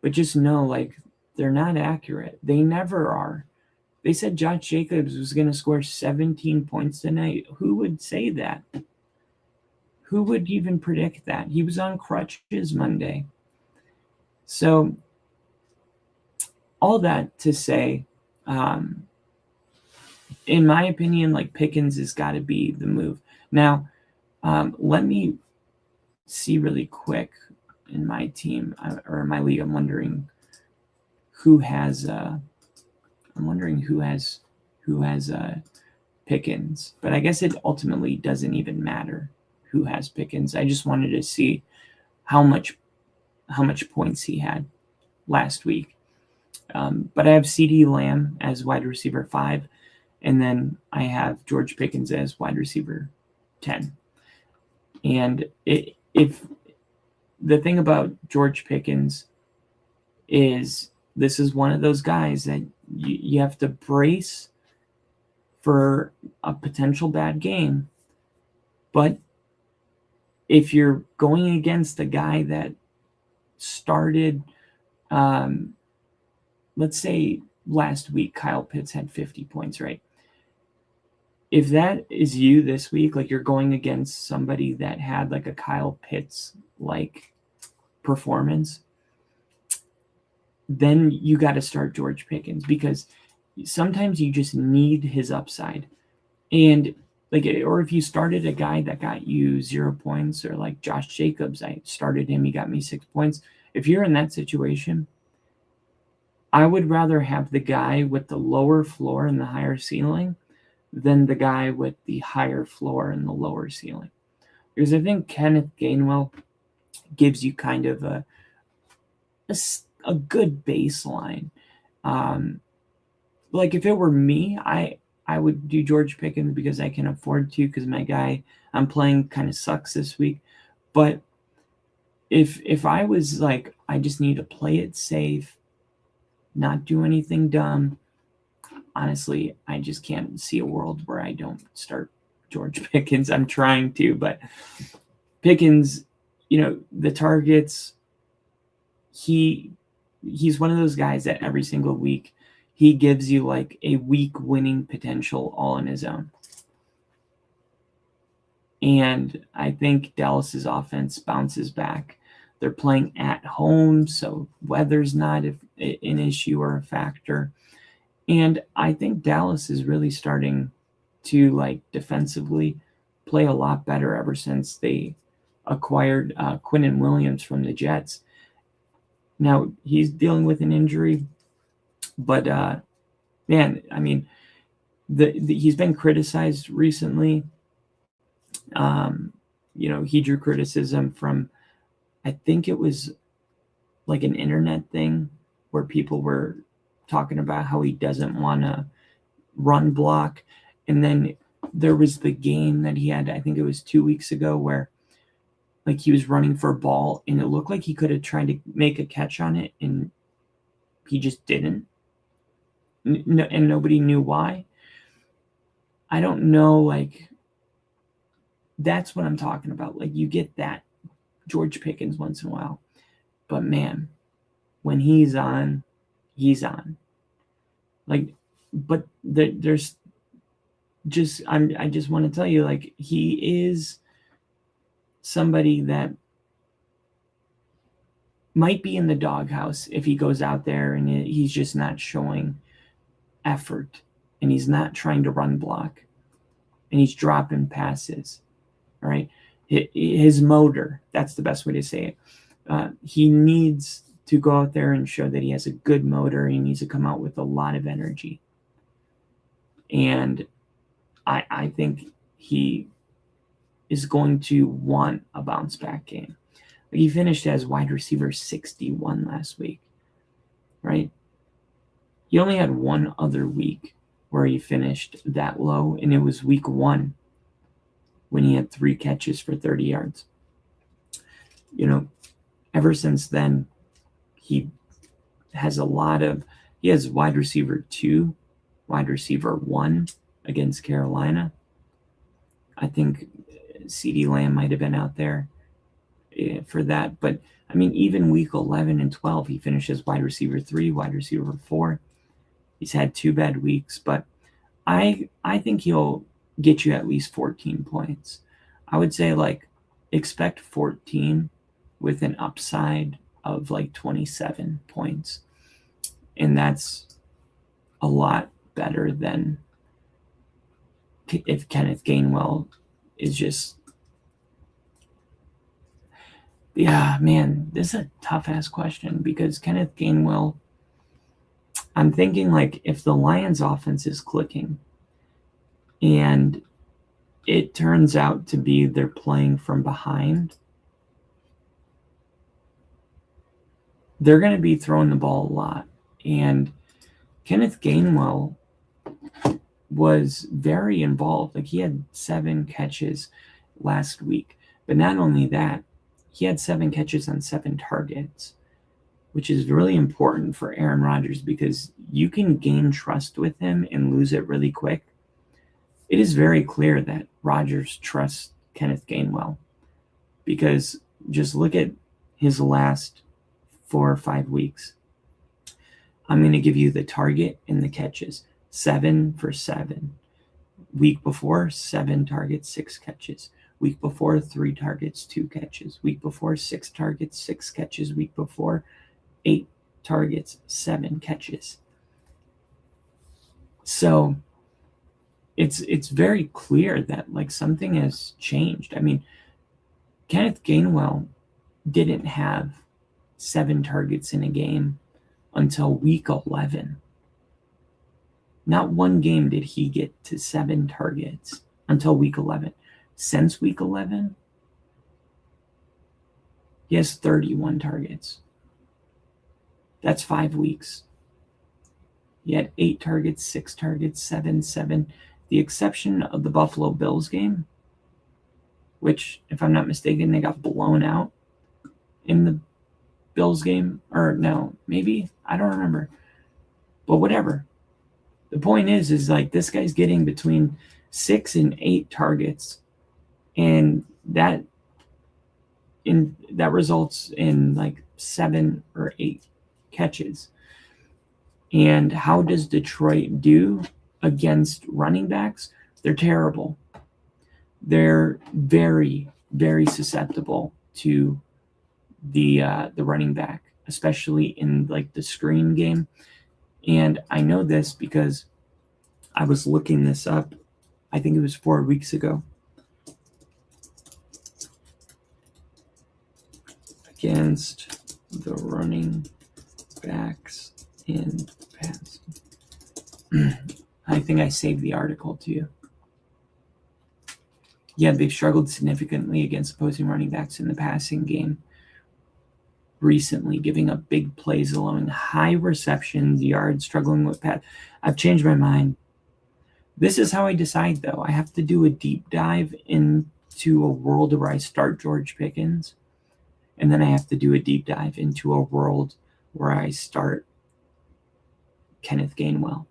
but just know, like, they're not accurate. They never are. They said Josh Jacobs was going to score 17 points tonight. Who would say that? Who would even predict that? He was on crutches Monday. So, all that to say, in my opinion, like, Pickens has got to be the move. Now, let me see really quick in my team or my league. I'm wondering who has Pickens, but I guess it ultimately doesn't even matter who has Pickens. I just wanted to see how much points he had last week. But I have CeeDee Lamb as wide receiver 5, and then I have George Pickens as wide receiver 10. And if the thing about George Pickens is this is one of those guys that you have to brace for a potential bad game. But if you're going against a guy that started, let's say last week, Kyle Pitts had 50 points, right? If that is you this week, like, you're going against somebody that had like a Kyle Pitts like performance, then you got to start George Pickens, because sometimes you just need his upside. And like, or if you started a guy that got you 0 points, or like Josh Jacobs, I started him, he got me 6 points. If you're in that situation, I would rather have the guy with the lower floor and the higher ceiling than the guy with the higher floor and the lower ceiling. Because I think Kenneth Gainwell gives you kind of a good baseline. Like, if it were me, I would do George Pickens because I can afford to, because my guy I'm playing kind of sucks this week. But if I was like, I just need to play it safe, not do anything dumb, honestly, I just can't see a world where I don't start George Pickens. I'm trying to, but Pickens, the targets, he's one of those guys that every single week he gives you like a week winning potential all on his own. And I think Dallas's offense bounces back. They're playing at home, so weather's not an issue or a factor. And I think Dallas is really starting to, like, defensively play a lot better ever since they acquired Quinnen Williams from the Jets. Now, he's dealing with an injury, but, man, I mean, he's been criticized recently. He drew criticism from, I think it was like an internet thing where people were talking about how he doesn't want to run block. And then there was the game that he had, I think it was 2 weeks ago, where like he was running for a ball and it looked like he could have tried to make a catch on it and he just didn't. And nobody knew why. I don't know, like, that's what I'm talking about. Like, you get that George Pickens once in a while. But man, when he's on, he's on. Like, but there's just, I just want to tell you, like, he is somebody that might be in the doghouse if he goes out there and he's just not showing effort and he's not trying to run block and he's dropping passes. All right. His motor, that's the best way to say it. He needs to go out there and show that he has a good motor. He needs to come out with a lot of energy. And I think he is going to want a bounce back game. He finished as wide receiver 61 last week, right? He only had one other week where he finished that low, and it was week 1 when he had 3 catches for 30 yards. You know, ever since then, he has he has wide receiver 2, wide receiver 1 against Carolina. I think CeeDee Lamb might have been out there for that. But, I mean, even week 11 and 12, he finishes wide receiver 3, wide receiver 4. He's had 2 bad weeks, but I think he'll get you at least 14 points. I would say, like, expect 14 with an upside of, like, 27 points. And that's a lot better than if Kenneth Gainwell is just, yeah, man, this is a tough-ass question because Kenneth Gainwell, I'm thinking, like, if the Lions offense is clicking and it turns out to be they're playing from behind, they're going to be throwing the ball a lot. And Kenneth Gainwell was very involved. Like, he had 7 catches last week. But not only that, he had 7 catches on 7 targets, which is really important for Aaron Rodgers because you can gain trust with him and lose it really quick. It is very clear that Rodgers trusts Kenneth Gainwell because just look at his last 4 or 5 weeks. I'm going to give you the target and the catches. 7 for 7. Week before, 7 targets, 6 catches. Week before, 3 targets, 2 catches. Week before, 6 targets, 6 catches. Week before, 8 targets, 7 catches. So it's very clear that, like, something has changed. I mean, Kenneth Gainwell didn't have 7 targets in a game until week 11. Not one game did he get to 7 targets until week 11. Since week 11, he has 31 targets. That's 5 weeks. He had 8 targets, 6 targets, 7. The exception of the Buffalo Bills game, which, if I'm not mistaken, they got blown out in the Bills game. Or no, maybe? I don't remember. But whatever. The point is like, this guy's getting between 6 and 8 targets, and that results in like 7 or 8 catches. And how does Detroit do against running backs? They're terrible. They're very, very susceptible to the running back, especially in like the screen game. And I know this because I was looking this up. I think it was 4 weeks ago. Against the running backs in passing. I think I saved the article to you. Yeah, they've struggled significantly against opposing running backs in the passing game recently, giving up big plays, allowing high receptions, yards, struggling with pass. I've changed my mind. This is how I decide, though. I have to do a deep dive into a world where I start George Pickens, and then I have to do a deep dive into a world where I start Kenneth Gainwell.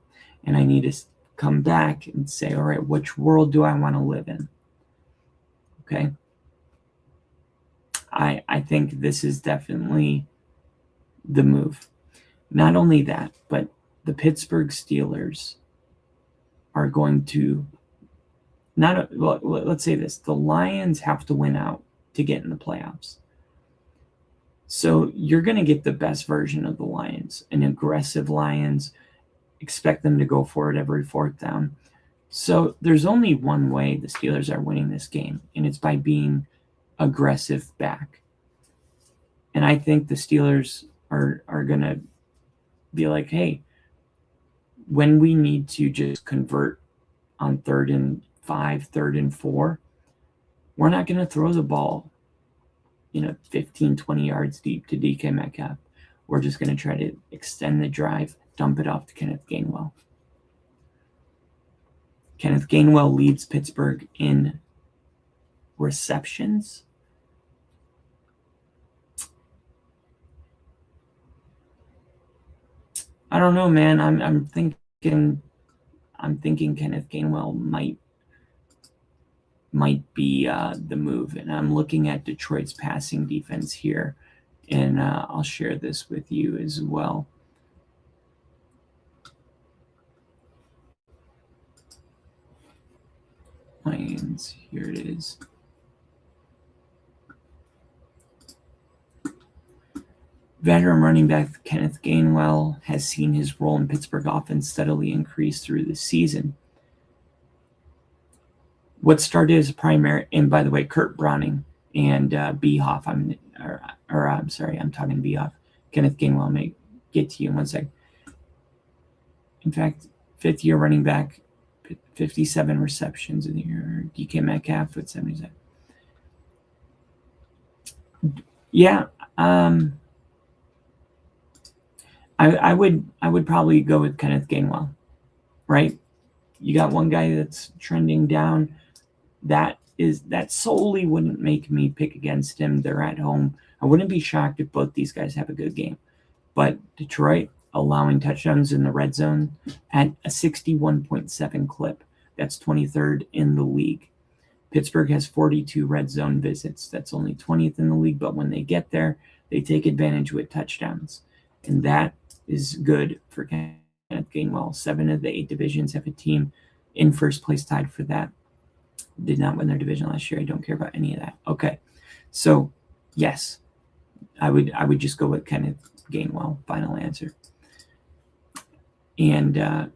And I need to come back and say, all right, which world do I want to live in? Okay. I think this is definitely the move. Not only that, but the Pittsburgh Steelers are going to let's say this. The Lions have to win out to get in the playoffs. So you're going to get the best version of the Lions, an aggressive Lions. Expect them to go for it every fourth down. So there's only one way the Steelers are winning this game, and it's by being aggressive back. And I think the Steelers are going to be like, hey, when we need to just convert on 3rd and 5, 3rd and 4, we're not going to throw the ball 15, 20 yards deep to DK Metcalf. We're just going to try to extend the drive, dump it off to Kenneth Gainwell. Kenneth Gainwell leads Pittsburgh in receptions. I don't know, man. I'm thinking Kenneth Gainwell might be the move. And I'm looking at Detroit's passing defense here, and I'll share this with you as well. Lions, here it is. Veteran running back Kenneth Gainwell has seen his role in Pittsburgh offense steadily increase through the season. What started as a primary, and by the way, Kurt Browning and Behoff, I'm talking Behoff. Kenneth Gainwell may get to you in 1 second. In fact, 5th-year running back, 57 receptions in the year. DK Metcalf with 77. Yeah, I would probably go with Kenneth Gainwell, right? You got one guy that's trending down. That solely wouldn't make me pick against him. They're at home. I wouldn't be shocked if both these guys have a good game. But Detroit allowing touchdowns in the red zone at a 61.7 clip. That's 23rd in the league. Pittsburgh has 42 red zone visits. That's only 20th in the league. But when they get there, they take advantage with touchdowns. And that is good for Kenneth Gainwell. 7 of the 8 divisions have a team in first place tied for that. Did not win their division last year. I don't care about any of that. Okay. So, yes, I would just go with Kenneth Gainwell. Final answer. And I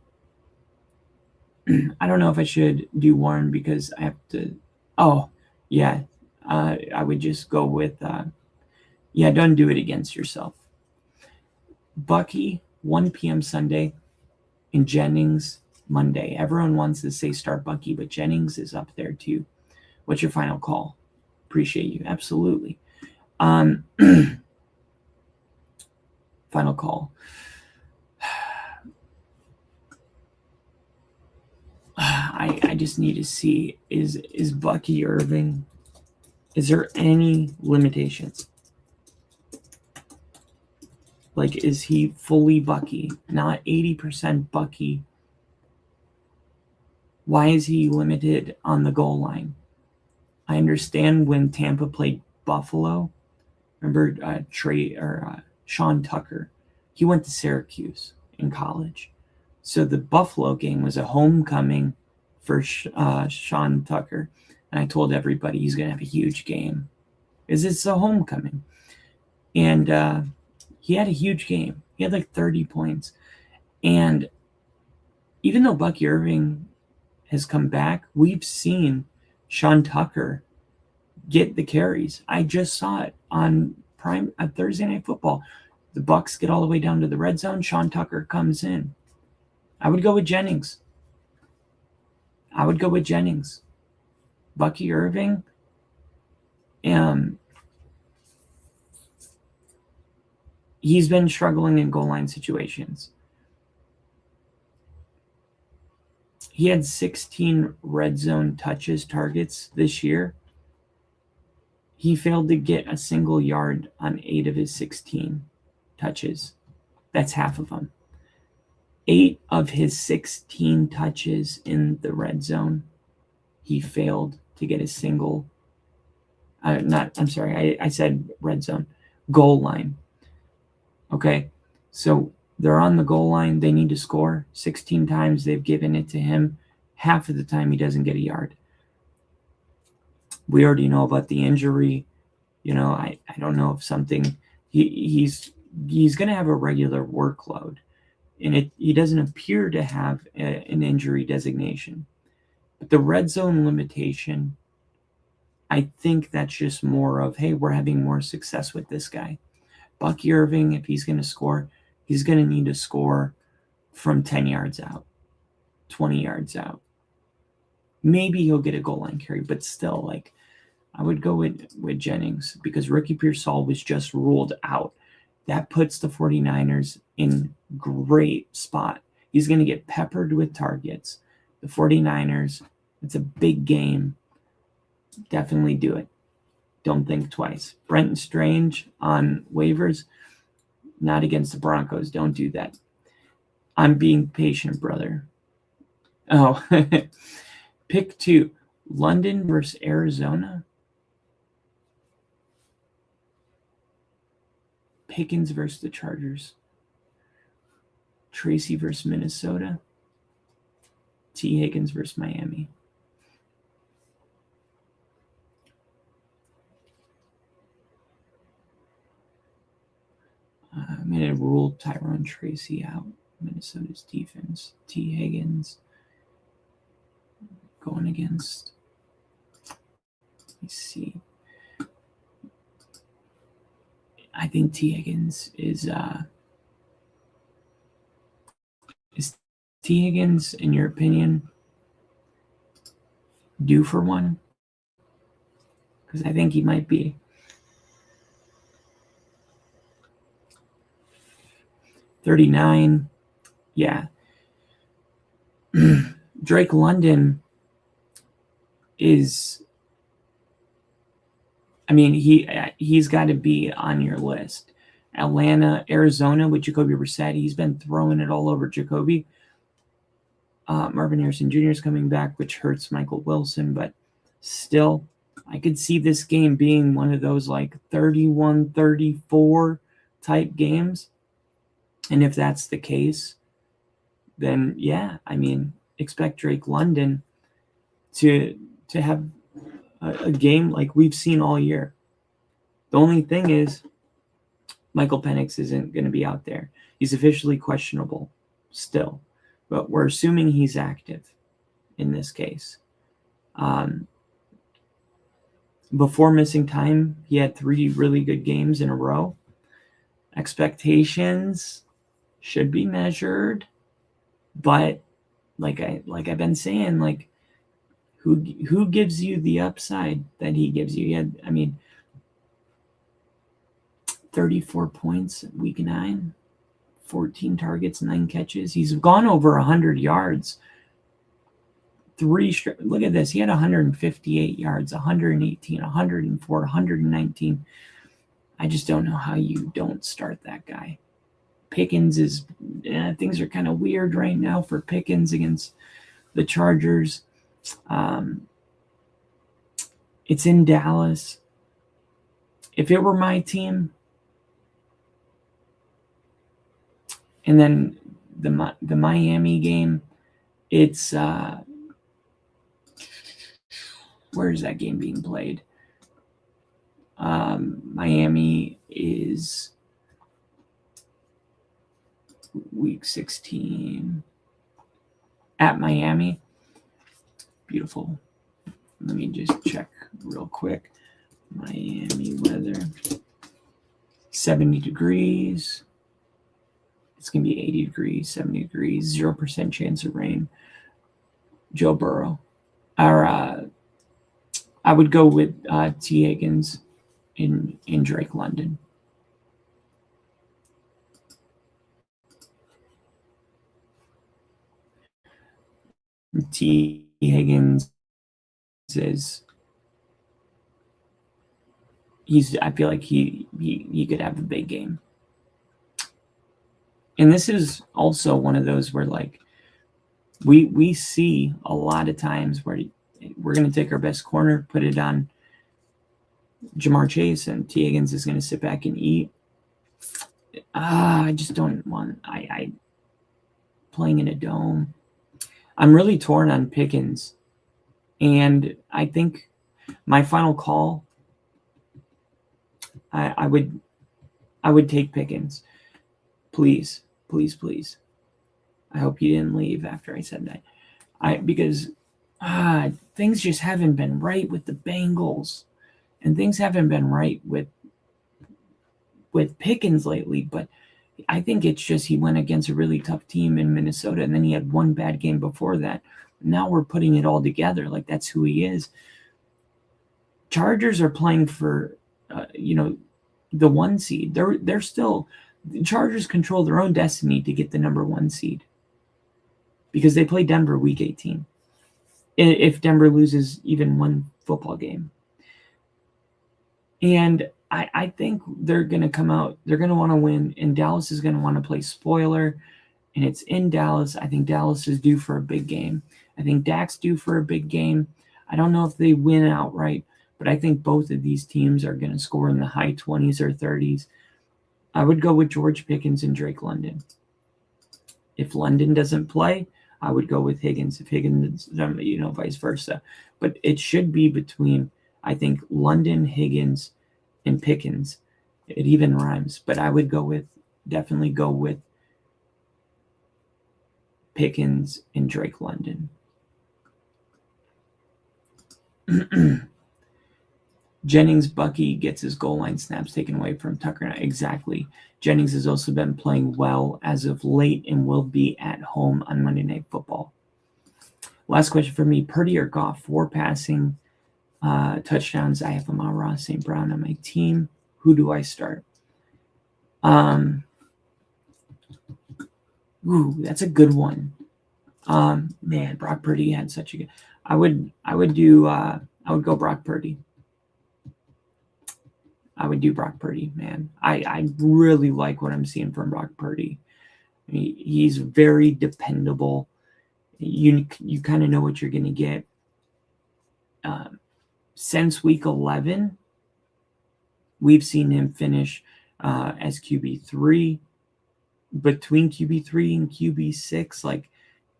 don't know if I should do Warren because I have to. Oh, yeah. I would just go with, don't do it against yourself. Bucky, 1 p.m. Sunday, and Jennings, Monday. Everyone wants to say start Bucky, but Jennings is up there too. What's your final call? Appreciate you. Absolutely. Final call. I just need to see, is Bucky Irving, is there any limitations? Like, is he fully Bucky, not 80% Bucky? Why is he limited on the goal line? I understand when Tampa played Buffalo. Remember Sean Tucker? He went to Syracuse in college. So the Buffalo game was a homecoming for Sean Tucker. And I told everybody he's going to have a huge game because it's a homecoming. And he had a huge game. He had like 30 points. And even though Bucky Irving has come back, we've seen Sean Tucker get the carries. I just saw it on Thursday Night Football. The Bucs get all the way down to the red zone. Sean Tucker comes in. I would go with Jennings. Bucky Irving. He's been struggling in goal line situations. He had 16 red zone targets this year. He failed to get a single yard on 8 of his 16 touches. That's half of them. 8 of his 16 touches in the red zone, he failed to get a single. I said red zone. Goal line. Okay, so they're on the goal line. They need to score. 16 times they've given it to him. Half of the time he doesn't get a yard. We already know about the injury. You know, I don't know if something he's going to have a regular workload, and he doesn't appear to have an injury designation. But the red zone limitation, I think that's just more of, hey, we're having more success with this guy. Bucky Irving, if he's going to score, he's going to need to score from 10 yards out, 20 yards out. Maybe he'll get a goal line carry, but still, like, I would go with Jennings because Ricky Pearsall was just ruled out. That puts the 49ers in great spot. He's going to get peppered with targets. The 49ers, it's a big game. Definitely do it. Don't think twice. Brenton Strange on waivers, not against the Broncos. Don't do that. I'm being patient, brother. Oh, pick 2. London versus Arizona. Pickens versus the Chargers. Tracy versus Minnesota. T. Higgins versus Miami. I'm going to rule Tyrone Tracy out. Minnesota's defense. T. Higgins going against. Let me see. I think T. Higgins is T. Higgins, in your opinion, due for one? Because I think he might be. 39. Yeah. Drake London is, I mean, he's got to be on your list. Atlanta, Arizona with Jacoby Brissett. He's been throwing it all over Jacoby. Marvin Harrison Jr. is coming back, which hurts Michael Wilson, but still, I could see this game being one of those like 31-34 type games. And if that's the case, then yeah, I mean, expect Drake London to have a game like we've seen all year. The only thing is Michael Penix isn't going to be out there. He's officially questionable still, but we're assuming he's active in this case. Before missing time, he had 3 really good games in a row. Expectations should be measured, but like I've been saying, like who gives you the upside that he gives you? He had, I mean, 34 points week 9, 14 targets, 9 catches. He's gone over 100 yards. Look at this. He had 158 yards, 118, 104, 119. I just don't know how you don't start that guy. Pickens is, things are kind of weird right now for Pickens against the Chargers. It's in Dallas. If it were my team, and then the Miami game, it's where is that game being played? Miami is week 16 at Miami. Beautiful. Let me just check real quick. Miami weather. 70 degrees. It's going to be 80 degrees, 70 degrees, 0% chance of rain. Joe Burrow. I would go with T. Higgins in Drake London. T. Higgins I feel like he could have a big game. And this is also one of those where, like, we see a lot of times where we're going to take our best corner, put it on Jamar Chase, and T. Higgins is going to sit back and eat. I just don't want. I playing in a dome. I'm really torn on Pickens, and I think my final call. I would take Pickens. Please, please, please. I hope you didn't leave after I said that. Because things just haven't been right with the Bengals, and things haven't been right with Pickens lately. But I think it's just he went against a really tough team in Minnesota, and then he had one bad game before that. Now we're putting it all together like that's who he is. Chargers are playing for, the 1 seed. They're still. The Chargers control their own destiny to get the number 1 seed because they play Denver week 18. If Denver loses even one football game. And I think they're going to come out. They're going to want to win, and Dallas is going to want to play spoiler, and it's in Dallas. I think Dallas is due for a big game. I think Dak's due for a big game. I don't know if they win outright, but I think both of these teams are going to score in the high 20s or 30s. I would go with George Pickens and Drake London. If London doesn't play, I would go with Higgins. If Higgins, vice versa. But it should be between, I think, London, Higgins, and Pickens. It even rhymes. But I would definitely go with Pickens and Drake London. Jennings Bucky gets his goal line snaps taken away from Tucker. Exactly. Jennings has also been playing well as of late and will be at home on Monday Night Football. Last question for me. Purdy or Goff? 4 passing touchdowns. I have Amon-Ra St. Brown on my team. Who do I start? That's a good one. Man, Brock Purdy had such a good. I would go Brock Purdy. I would do Brock Purdy, man. I really like what I'm seeing from Brock Purdy. I mean, he's very dependable. You kind of know what you're going to get. Since week 11, we've seen him finish as QB3. Between QB3 and QB6, like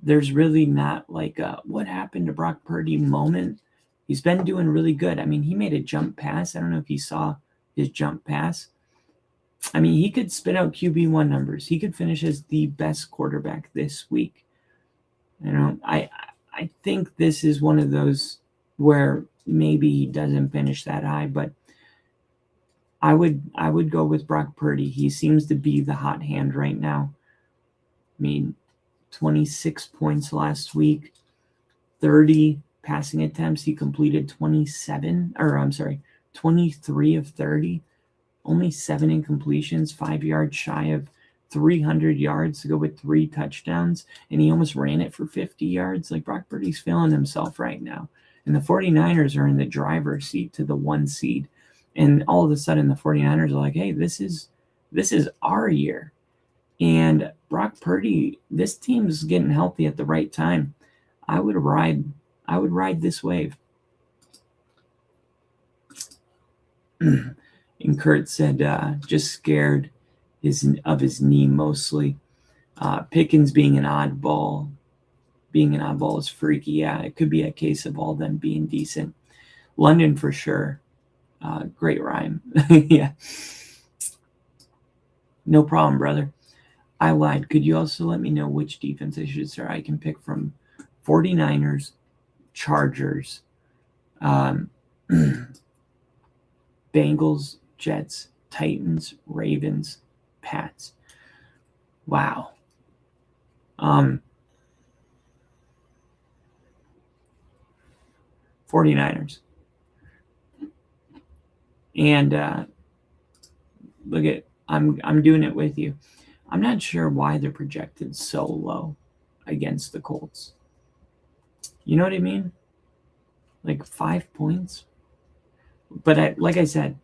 there's really not like a what happened to Brock Purdy moment. He's been doing really good. I mean, he made a jump pass. I don't know if you saw his jump pass. I mean, he could spit out QB1 numbers. He could finish as the best quarterback this week. I think this is one of those where maybe he doesn't finish that high, but I would go with Brock Purdy. He seems to be the hot hand right now. I mean, 26 points last week, 30 passing attempts. He completed 23 of 30, only 7 incompletions, 5 yards shy of 300 yards to go with 3 touchdowns, and he almost ran it for 50 yards. Like Brock Purdy's feeling himself right now. And the 49ers are in the driver's seat to the 1 seed. And all of a sudden the 49ers are like, hey, this is our year. And Brock Purdy, this team's getting healthy at the right time. I would ride this wave. And Kurt said, just scared of his knee mostly. Pickens being an oddball is freaky. Yeah, it could be a case of all them being decent. London for sure. Great rhyme. Yeah. No problem, brother. I lied. Could you also let me know which defense I should start? I can pick from 49ers, Chargers, Bengals, Jets, Titans, Ravens, Pats. Wow. 49ers. And look at, I'm doing it with you. I'm not sure why they're projected so low against the Colts. You know what I mean? Like 5 points. But like I said,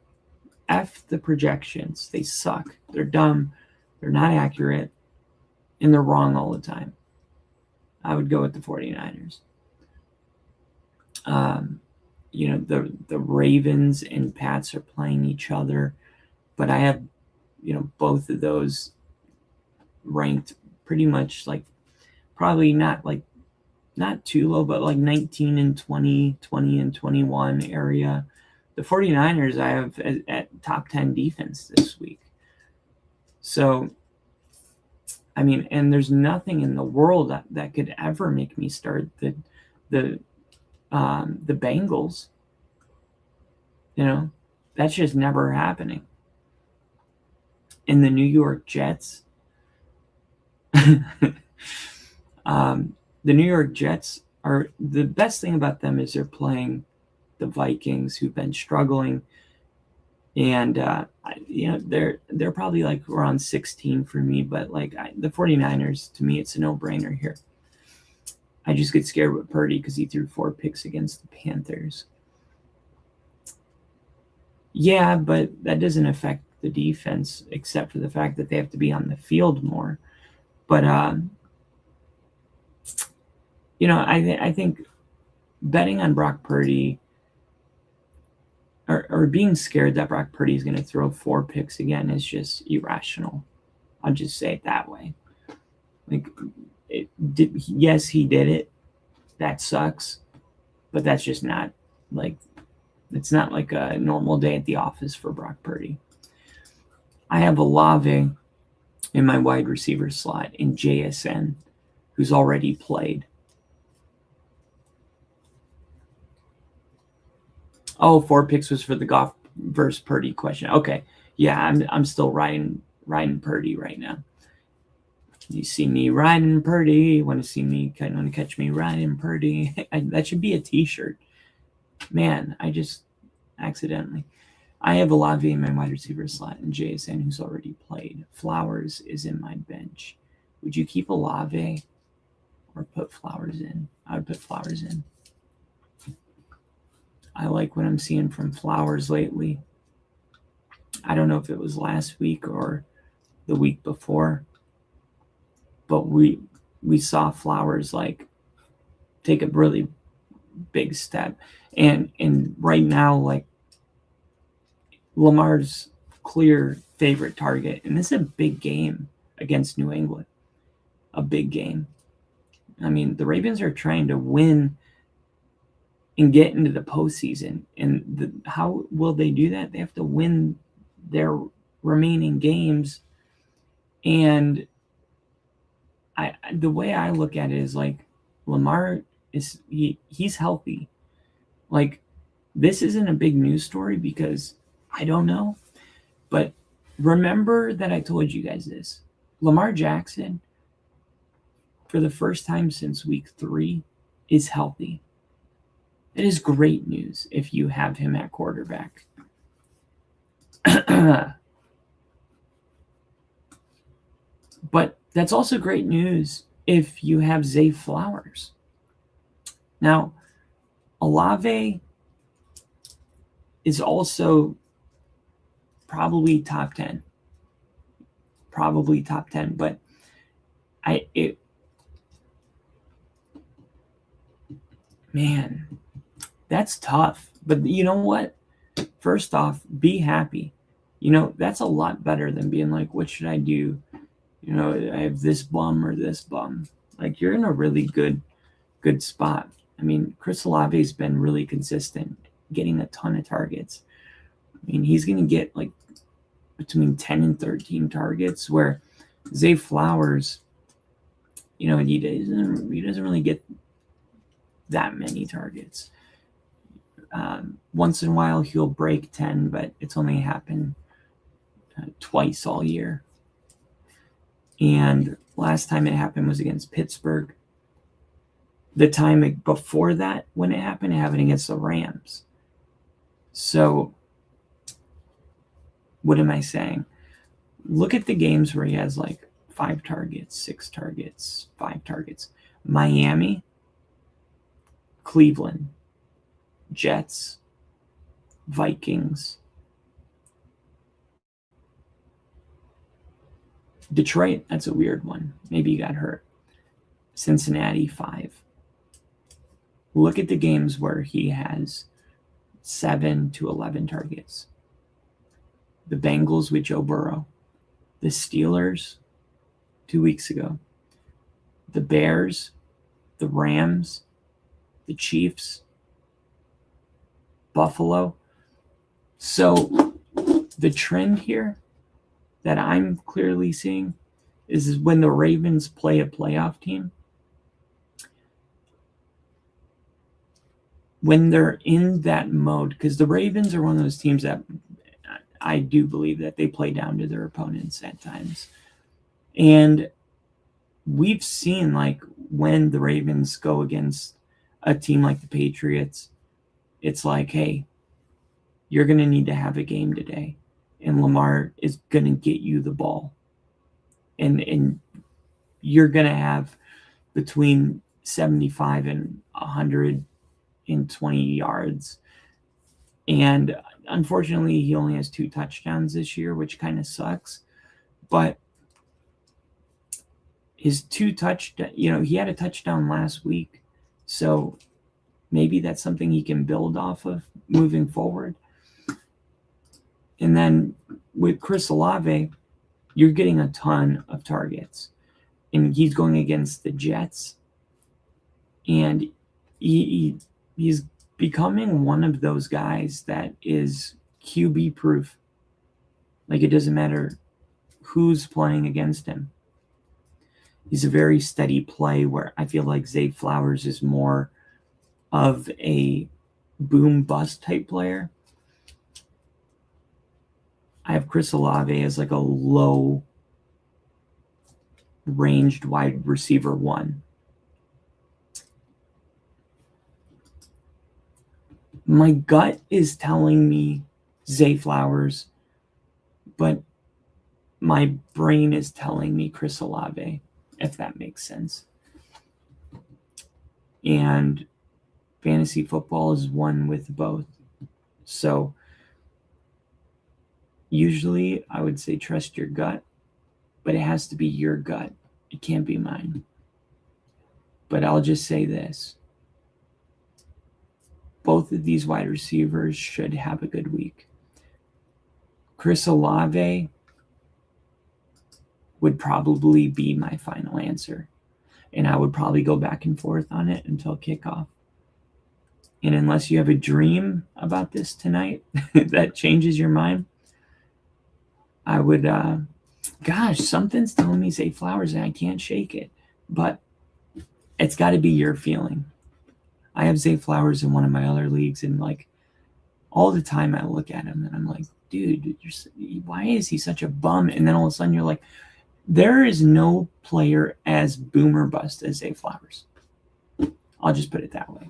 F the projections. They suck. They're dumb. They're not accurate. And they're wrong all the time. I would go with the 49ers. The Ravens and Pats are playing each other. But I have both of those ranked pretty much like probably not too low, but like 19 and 20, 20 and 21 area. The 49ers I have at top 10 defense this week. So, I mean, and there's nothing in the world that could ever make me start the Bengals. That's just never happening. And the New York Jets, the New York Jets are the best thing about them is they're playing the Vikings, who've been struggling, and they're probably like around 16 for me. But like the 49ers, to me, it's a no-brainer here. I just get scared with Purdy because he threw 4 picks against the Panthers. Yeah, but that doesn't affect the defense, except for the fact that they have to be on the field more. But I think betting on Brock Purdy or being scared that Brock Purdy is going to throw 4 picks again is just irrational. I'll just say it that way. Like, yes, he did it. That sucks. But that's just not like, it's not like a normal day at the office for Brock Purdy. I have Olave in my wide receiver slot in JSN, who's already played. Oh, 4 picks was for the Goff versus Purdy question. Okay. Yeah, I'm still riding Purdy right now. You see me riding Purdy. Want to catch me riding Purdy? That should be a t-shirt. Man, I just accidentally. I have Olave in my wide receiver slot and JSN, who's already played. Flowers is in my bench. Would you keep Olave or put Flowers in? I would put Flowers in. I like what I'm seeing from Flowers lately. I don't know if it was last week or the week before, but we saw Flowers like take a really big step. And right now, like, Lamar's clear favorite target, and this is a big game against New England. A big game. I mean, the Ravens are trying to win and get into the postseason. And how will they do that? They have to win their remaining games. And the way I look at it is like Lamar he's healthy. Like, this isn't a big news story because I don't know. But remember that I told you guys this. Lamar Jackson, for the first time since week 3, is healthy. It is great news if you have him at quarterback. But that's also great news if you have Zay Flowers. Now, Olave is also probably top 10. But man, that's tough. But you know what? First off, be happy. That's a lot better than being like, what should I do? I have this bum or this bum. Like, you're in a really good spot. I mean, Chris Olave's been really consistent, getting a ton of targets. I mean, he's going to get like between 10 and 13 targets, where Zay Flowers, he doesn't really get that many targets. Once in a while, he'll break 10, but it's only happened twice all year. And last time it happened was against Pittsburgh. The time before that, when it happened against the Rams. So, what am I saying? Look at the games where he has like 5 targets, 6 targets, 5 targets. Miami, Cleveland, Jets, Vikings, Detroit, that's a weird one. Maybe he got hurt. Cincinnati, 5. Look at the games where he has 7 to 11 targets. The Bengals with Joe Burrow, the Steelers 2 weeks ago, the Bears, the Rams, the Chiefs, Buffalo. So the trend here that I'm clearly seeing is when the Ravens play a playoff team, when they're in that mode, because the Ravens are one of those teams that I do believe that they play down to their opponents at times. And we've seen, like, when the Ravens go against a team like the Patriots, it's like, hey, you're going to need to have a game today. And Lamar is going to get you the ball. And you're going to have between 75 and 120 yards. And unfortunately, he only has 2 touchdowns this year, which kind of sucks. But his 2 touchdowns, he had a touchdown last week. So maybe that's something he can build off of moving forward. And then with Chris Olave, you're getting a ton of targets. And he's going against the Jets. And he's becoming one of those guys that is QB proof. Like, it doesn't matter who's playing against him. He's a very steady play, where I feel like Zay Flowers is more of a boom bust type player. I have Chris Olave as like a low ranged wide receiver 1. My gut is telling me Zay Flowers, but my brain is telling me Chris Olave, if that makes sense. And fantasy football is one with both. So usually I would say trust your gut, but it has to be your gut. It can't be mine. But I'll just say this. Both of these wide receivers should have a good week. Chris Olave would probably be my final answer. And I would probably go back and forth on it until kickoff. And unless you have a dream about this tonight that changes your mind, I would, something's telling me Zay Flowers and I can't shake it. But it's got to be your feeling. I have Zay Flowers in one of my other leagues, and like all the time I look at him and I'm like, dude, why is he such a bum? And then all of a sudden you're like, there is no player as boomer bust as Zay Flowers. I'll just put it that way.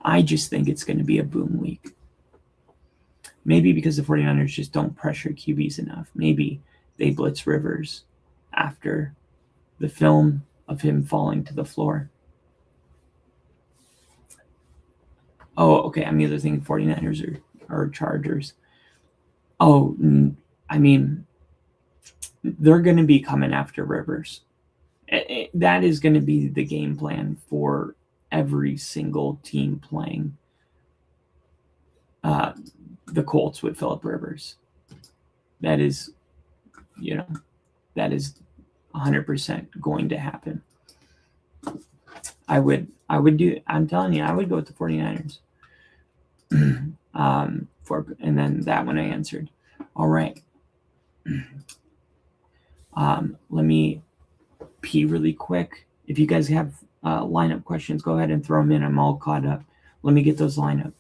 I just think it's going to be a boom week. Maybe because the 49ers just don't pressure QBs enough. Maybe they blitz Rivers after the film of him falling to the floor. Oh, okay. I'm either thinking 49ers or Chargers. Oh, I mean, they're going to be coming after Rivers. That is going to be the game plan for every single team playing the Colts with Phillip Rivers. That is, that is 100% going to happen. I'm telling you, I would go with the 49ers. And then that one I answered. All right. Let me pee really quick. If you guys have lineup questions, go ahead and throw them in. I'm all caught up. Let me get those lined up.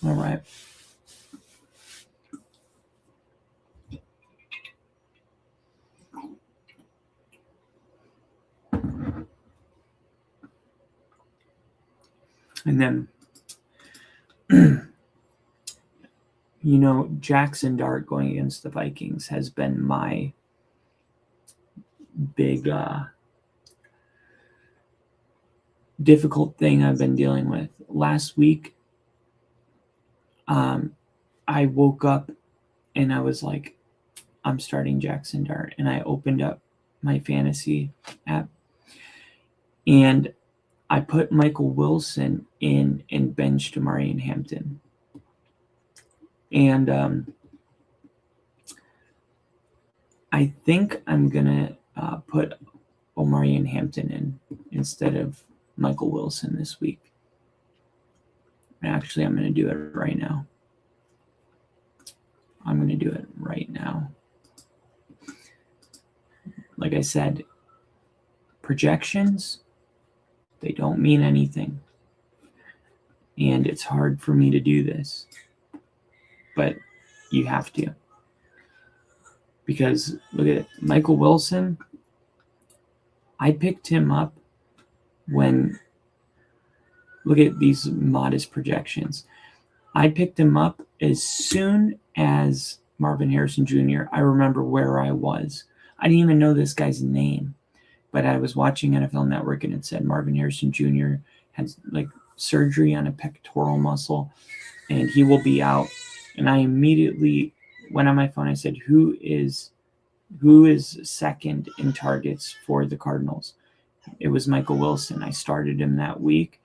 All right. And then, Jackson Dart going against the Vikings has been my big difficult thing I've been dealing with. Last week, I woke up and I was like, I'm starting Jackson Dart. And I opened up my fantasy app and I put Michael Wilson in and benched Omarion Hampton. And I think I'm going to put Omarion Hampton in instead of Michael Wilson this week. Actually, I'm going to do it right now. Like I said, projections, they don't mean anything. And it's hard for me to do this. But you have to. Because look at it. Michael Wilson, I picked him up when, look at these modest projections. I picked him up as soon as Marvin Harrison Jr. I remember where I was. I didn't even know this guy's name, but I was watching NFL Network and it said Marvin Harrison Jr. had like surgery on a pectoral muscle and he will be out. And I immediately went on my phone. I said, who is second in targets for the Cardinals? It was Michael Wilson. I started him that week.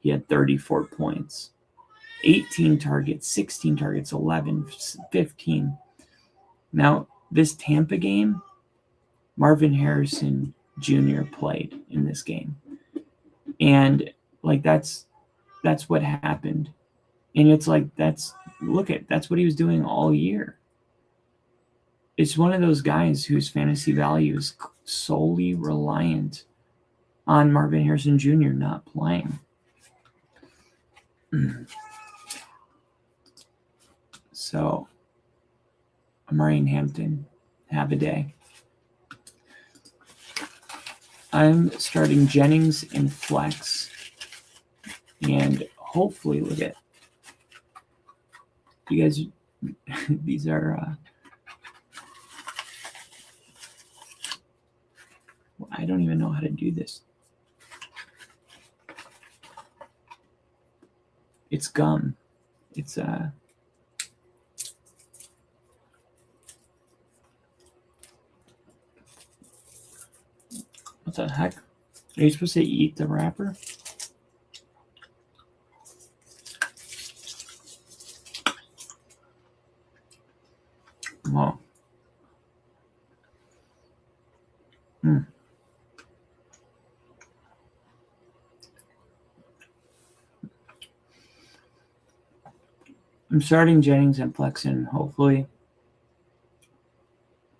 He had 34 points, 18 targets, 16 targets, 11, 15. Now, this Tampa game, Marvin Harrison Jr. played in this game. And like that's what happened. And it's like that's what he was doing all year. It's one of those guys whose fantasy value is solely reliant on Marvin Harrison Jr. not playing. So, Omarion Hampton, have a day. I'm starting Jennings in flex, and hopefully, look at you guys. These are. I don't even know how to do this. It's gum. It's what the heck? Are you supposed to eat the wrapper? Wow. I'm starting Jennings and flex, and hopefully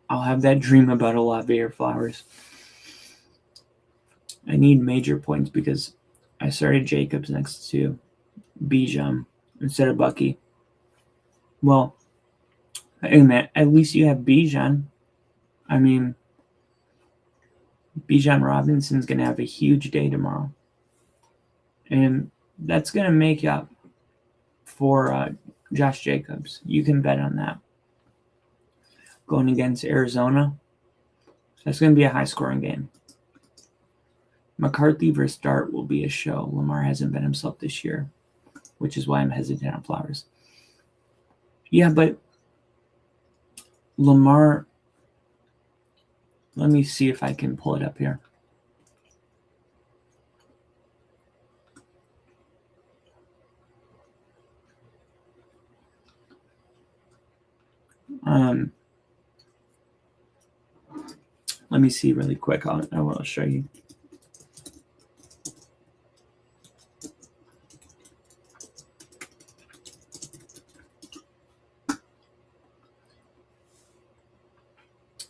I'll have that dream about Olave or Flowers. I need major points because I started Jacobs next to Bijan instead of Bucky. Well, at least you have Bijan. I mean, Bijan Robinson's going to have a huge day tomorrow. And that's going to make up for Josh Jacobs. You can bet on that. Going against Arizona, that's going to be a high-scoring game. McCarthy versus Dart will be a show. Lamar hasn't been himself this year, which is why I'm hesitant on Flowers. Yeah, but Lamar, let me see if I can pull it up here. Let me see really quick. I want to show you.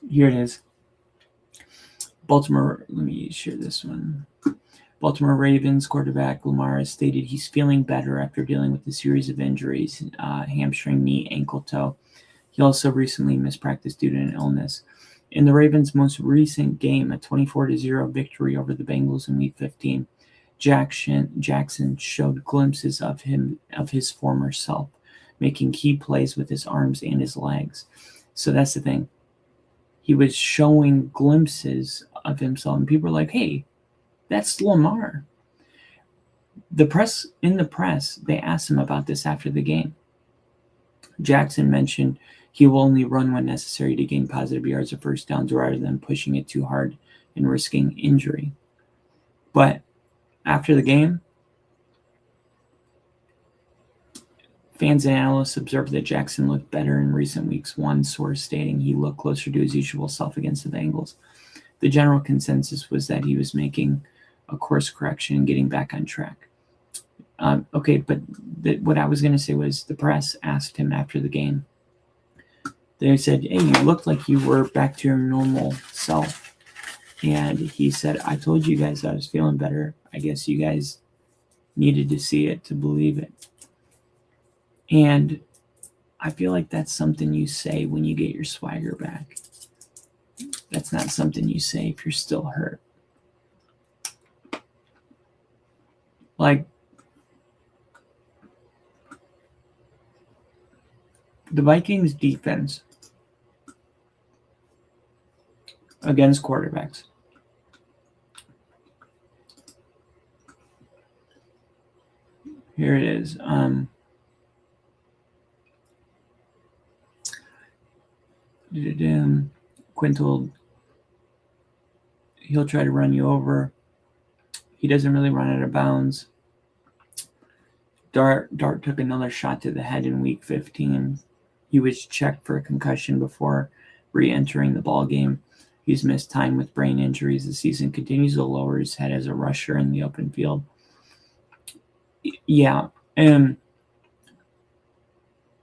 Here it is. Baltimore, let me share this one. Baltimore Ravens quarterback Lamar has stated he's feeling better after dealing with a series of injuries, hamstring, knee, ankle, toe. He also recently missed practice due to an illness. In the Ravens' most recent game, a 24-0 victory over the Bengals in Week 15, Jackson showed glimpses of his former self, making key plays with his arms and his legs. So that's the thing. He was showing glimpses of himself, and people were like, "Hey, that's Lamar." In the press, they asked him about this after the game. Jackson mentioned he will only run when necessary to gain positive yards or first downs rather than pushing it too hard and risking injury. But after the game, fans and analysts observed that Jackson looked better in recent weeks, one source stating he looked closer to his usual self against the Bengals. The general consensus was that he was making a course correction and getting back on track. What I was going to say was the press asked him after the game. They said, "Hey, you looked like you were back to your normal self." And he said, "I told you guys I was feeling better. I guess you guys needed to see it to believe it." And I feel like that's something you say when you get your swagger back. That's not something you say if you're still hurt. Like, the Vikings defense against quarterbacks. Here it is. Quintal, he'll try to run you over. He doesn't really run out of bounds. Dart took another shot to the head in week 15. He was checked for a concussion before re-entering the ball game. He's missed time with brain injuries. The season continues to lower his head as a rusher in the open field. Yeah, and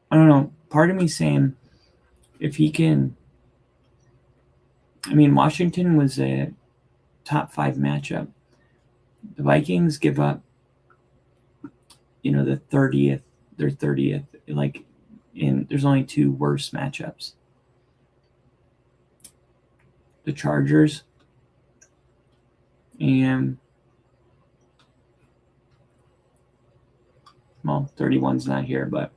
I don't know. Part of me saying if he can. I mean, Washington was a top 5 matchup. The Vikings give up, the 30th, their 30th. There's only 2 worse matchups. The Chargers and 31's not here, but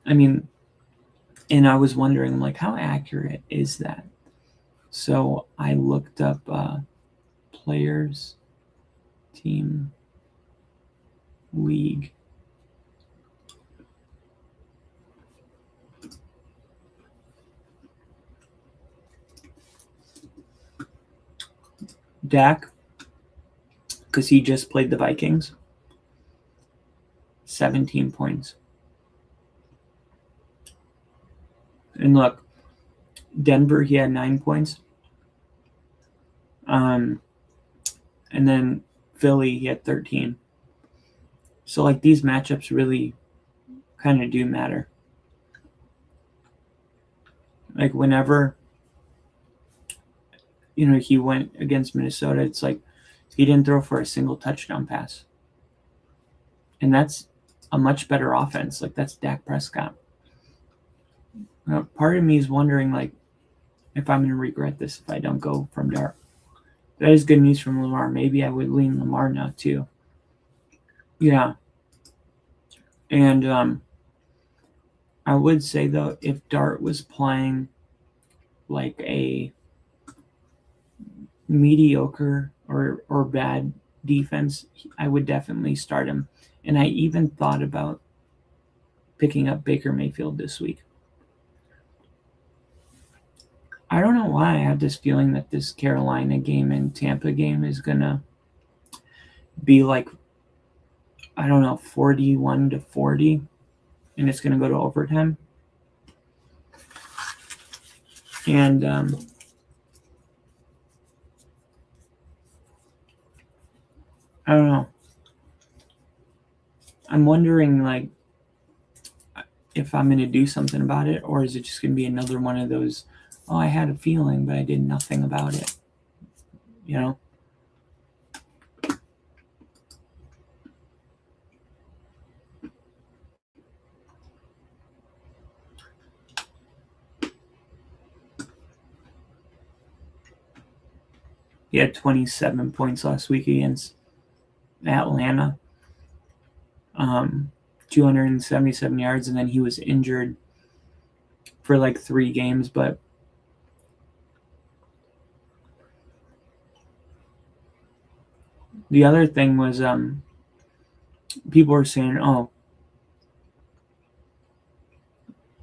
I mean, and I was wondering, how accurate is that? So I looked up players, team, league. Dak, because he just played the Vikings, 17 points. And look, Denver, he had 9 points. And then Philly, he had 13. So, these matchups really kind of do matter. Whenever, he went against Minnesota, it's he didn't throw for a single touchdown pass. And that's a much better offense. That's Dak Prescott. Part of me is wondering, if I'm going to regret this if I don't go from Dart. That is good news from Lamar. Maybe I would lean Lamar now, too. Yeah. And I would say, though, if Dart was playing a mediocre or bad defense, I would definitely start him. And I even thought about picking up Baker Mayfield this week. I don't know why I have this feeling that this Carolina game and Tampa game is going to be 41-40, and it's going to go to overtime. And I don't know. I'm wondering, if I'm going to do something about it, or is it just going to be another one of those, I had a feeling, but I did nothing about it. He had 27 points last week against Atlanta. 277 yards, and then he was injured for like 3 games, but the other thing was people were saying, oh,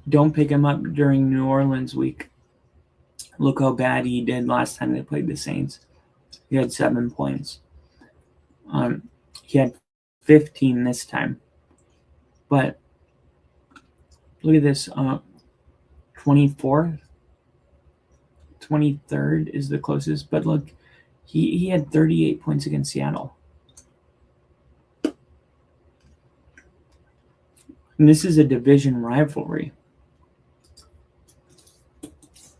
don't pick him up during New Orleans week. Look how bad he did last time they played the Saints. He had 7 points. He had 15 this time. But look at this. 24th, 23rd is the closest. But look, he had 38 points against Seattle. And this is a division rivalry.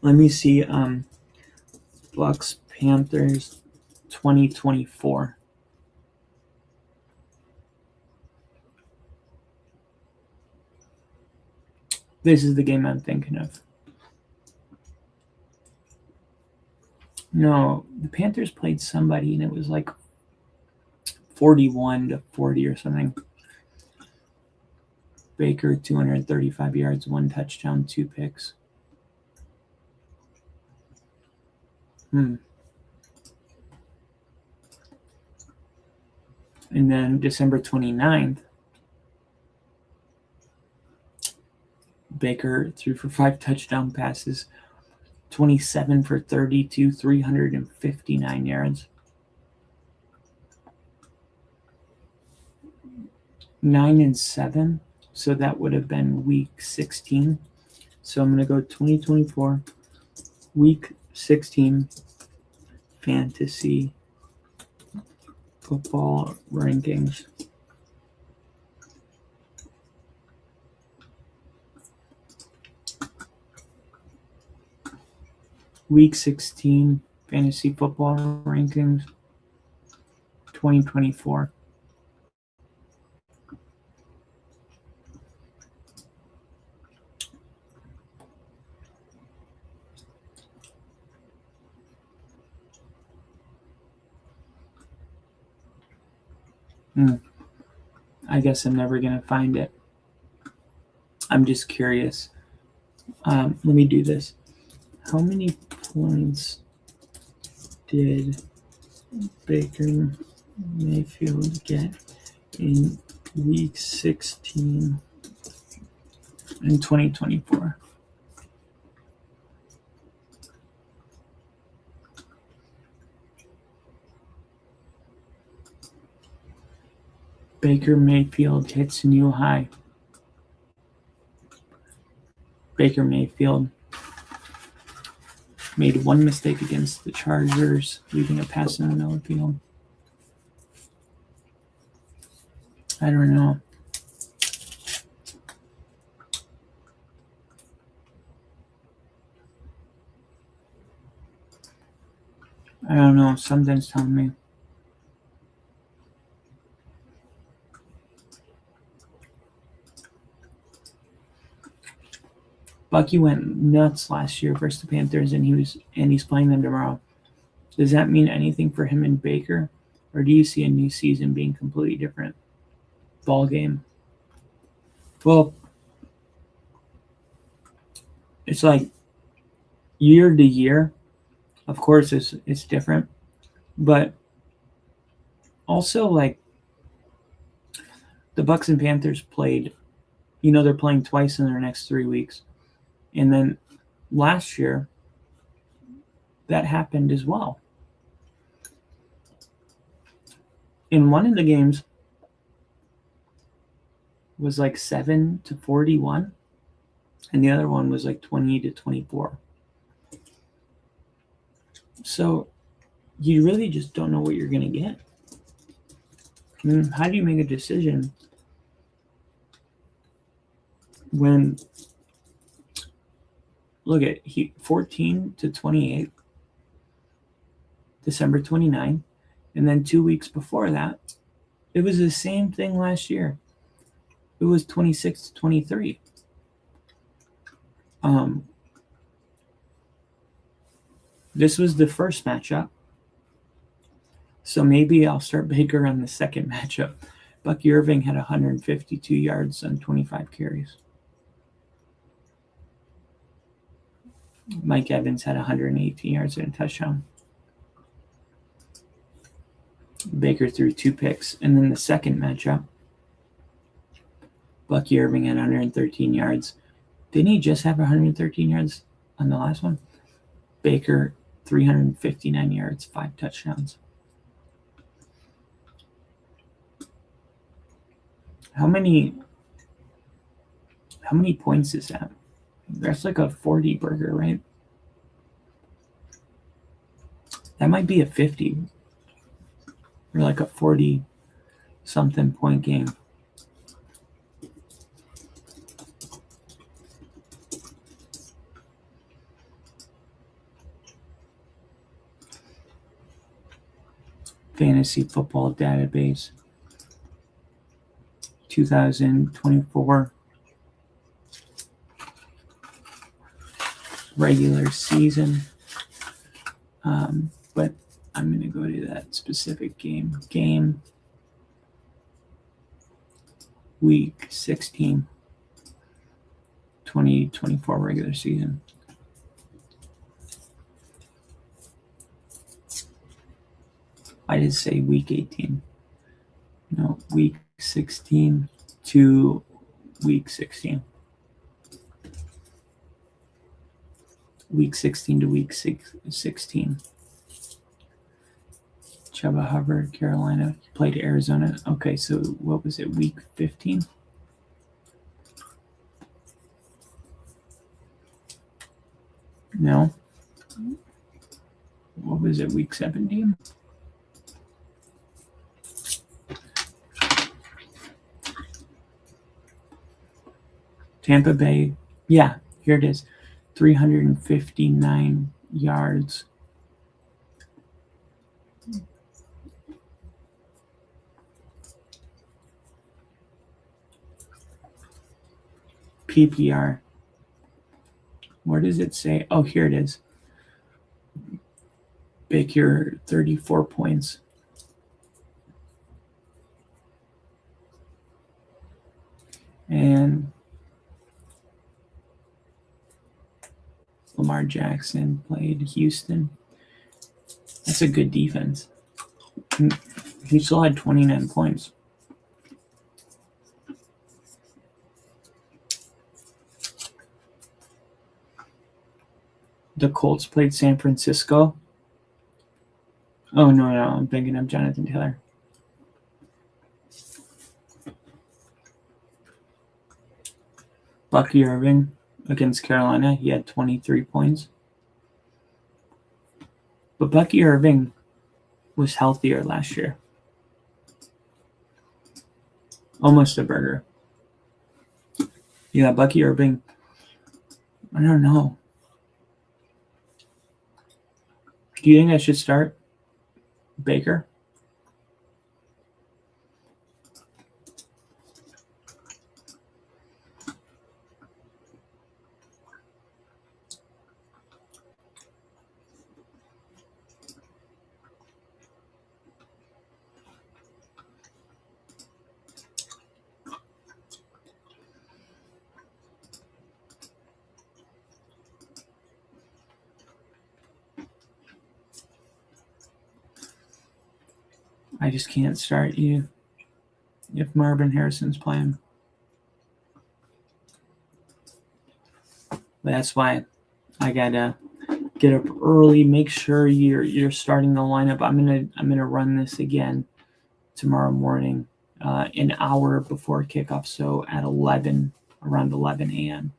Let me see. Bucks Panthers 2024. This is the game I'm thinking of. No, the Panthers played somebody and it was like 41-40 or something. Baker, 235 yards, 1 touchdown, 2 picks. And then December 29th, Baker threw for 5 touchdown passes, 27 for 32, 359 yards. 9-7, so that would have been week 16. So I'm going to go 2024, week 16, fantasy football rankings. Week 16 fantasy football rankings 2024. I guess I'm never going to find it. I'm just curious. Let me do this. How many points did Baker Mayfield get in week 16 in 2024? Baker Mayfield hits a new high. Baker Mayfield made 1 mistake against the Chargers, leaving a pass in the middle of the field. I don't know. I don't know. Something's telling me. Bucky went nuts last year versus the Panthers, and he's playing them tomorrow. Does that mean anything for him and Baker, or do you see a new season being completely different ball game? Well, it's like year to year. Of course, it's different, but also like the Bucks and Panthers played. They're playing twice in their next 3 weeks. And then last year, that happened as well. In one of the games was like 7-41, and the other one was like 20-24. So you really just don't know what you're going to get. How do you make a decision when... Look at 14-28, December 29, and then 2 weeks before that, it was the same thing last year. It was 26-23. This was the first matchup. So maybe I'll start Baker on the second matchup. Bucky Irving had 152 yards on 25 carries. Mike Evans had 118 yards and a touchdown. Baker threw 2 picks. And then the second matchup, Bucky Irving had 113 yards. Didn't he just have 113 yards on the last one? Baker, 359 yards, 5 touchdowns. How many points is that? That's like a 40 burger, right? That might be a 50 or like a 40 something point game. Fantasy football database 2024 regular season, but I'm going to go to that specific game week 16 2024 regular season. I did say week 18. No, week 16 to week 16. Week 16 to week 16. Chuba Hubbard, Carolina, played Arizona. Okay, so what was it, week 15? No. What was it, week 17? Tampa Bay, yeah, here it is, 359 yards. PPR. Where does it say? Oh, here it is. Baker, 34 points. And Lamar Jackson played Houston. That's a good defense. He still had 29 points. The Colts played San Francisco. Oh, no, I'm thinking of Jonathan Taylor. Bucky Irving against Carolina, he had 23 points. But Bucky Irving was healthier last year. Almost a burger. Yeah, Bucky Irving, I don't know. Do you think I should start Baker? I just can't start you if Marvin Harrison's playing. That's why I gotta get up early. Make sure you're starting the lineup. I'm gonna run this again tomorrow morning, an hour before kickoff. So at around 11 a.m.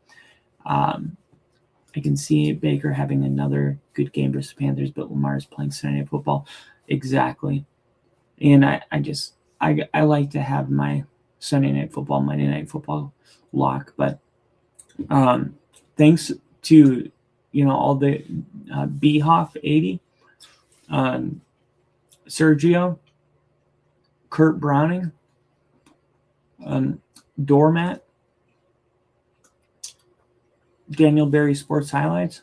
I can see Baker having another good game versus the Panthers, but Lamar's playing Sunday Night Football. Exactly. And I like to have my Sunday Night Football, Monday Night Football lock. But thanks to all the Behoff 80, Sergio, Kurt Browning, Doormat, Daniel Berry Sports Highlights.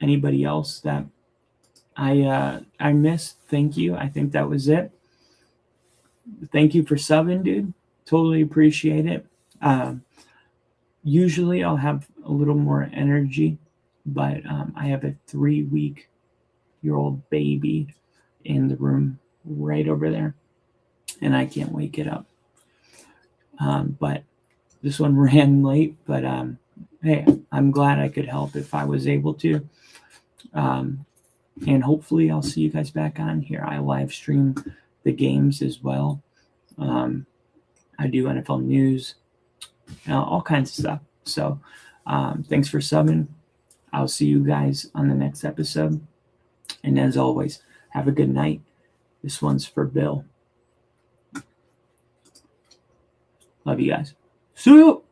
Anybody else that I missed. Thank you. I think that was it. Thank you for subbing, dude. Totally appreciate it. Usually I'll have a little more energy, but I have a 3-week-old baby in the room right over there, and I can't wake it up. But this one ran late, but hey, I'm glad I could help if I was able to. And hopefully I'll see you guys back on here. I live stream the games as well. I do NFL news, all kinds of stuff. So thanks for subbing. I'll see you guys on the next episode. And as always, have a good night. This one's for Bill. Love you guys. See you.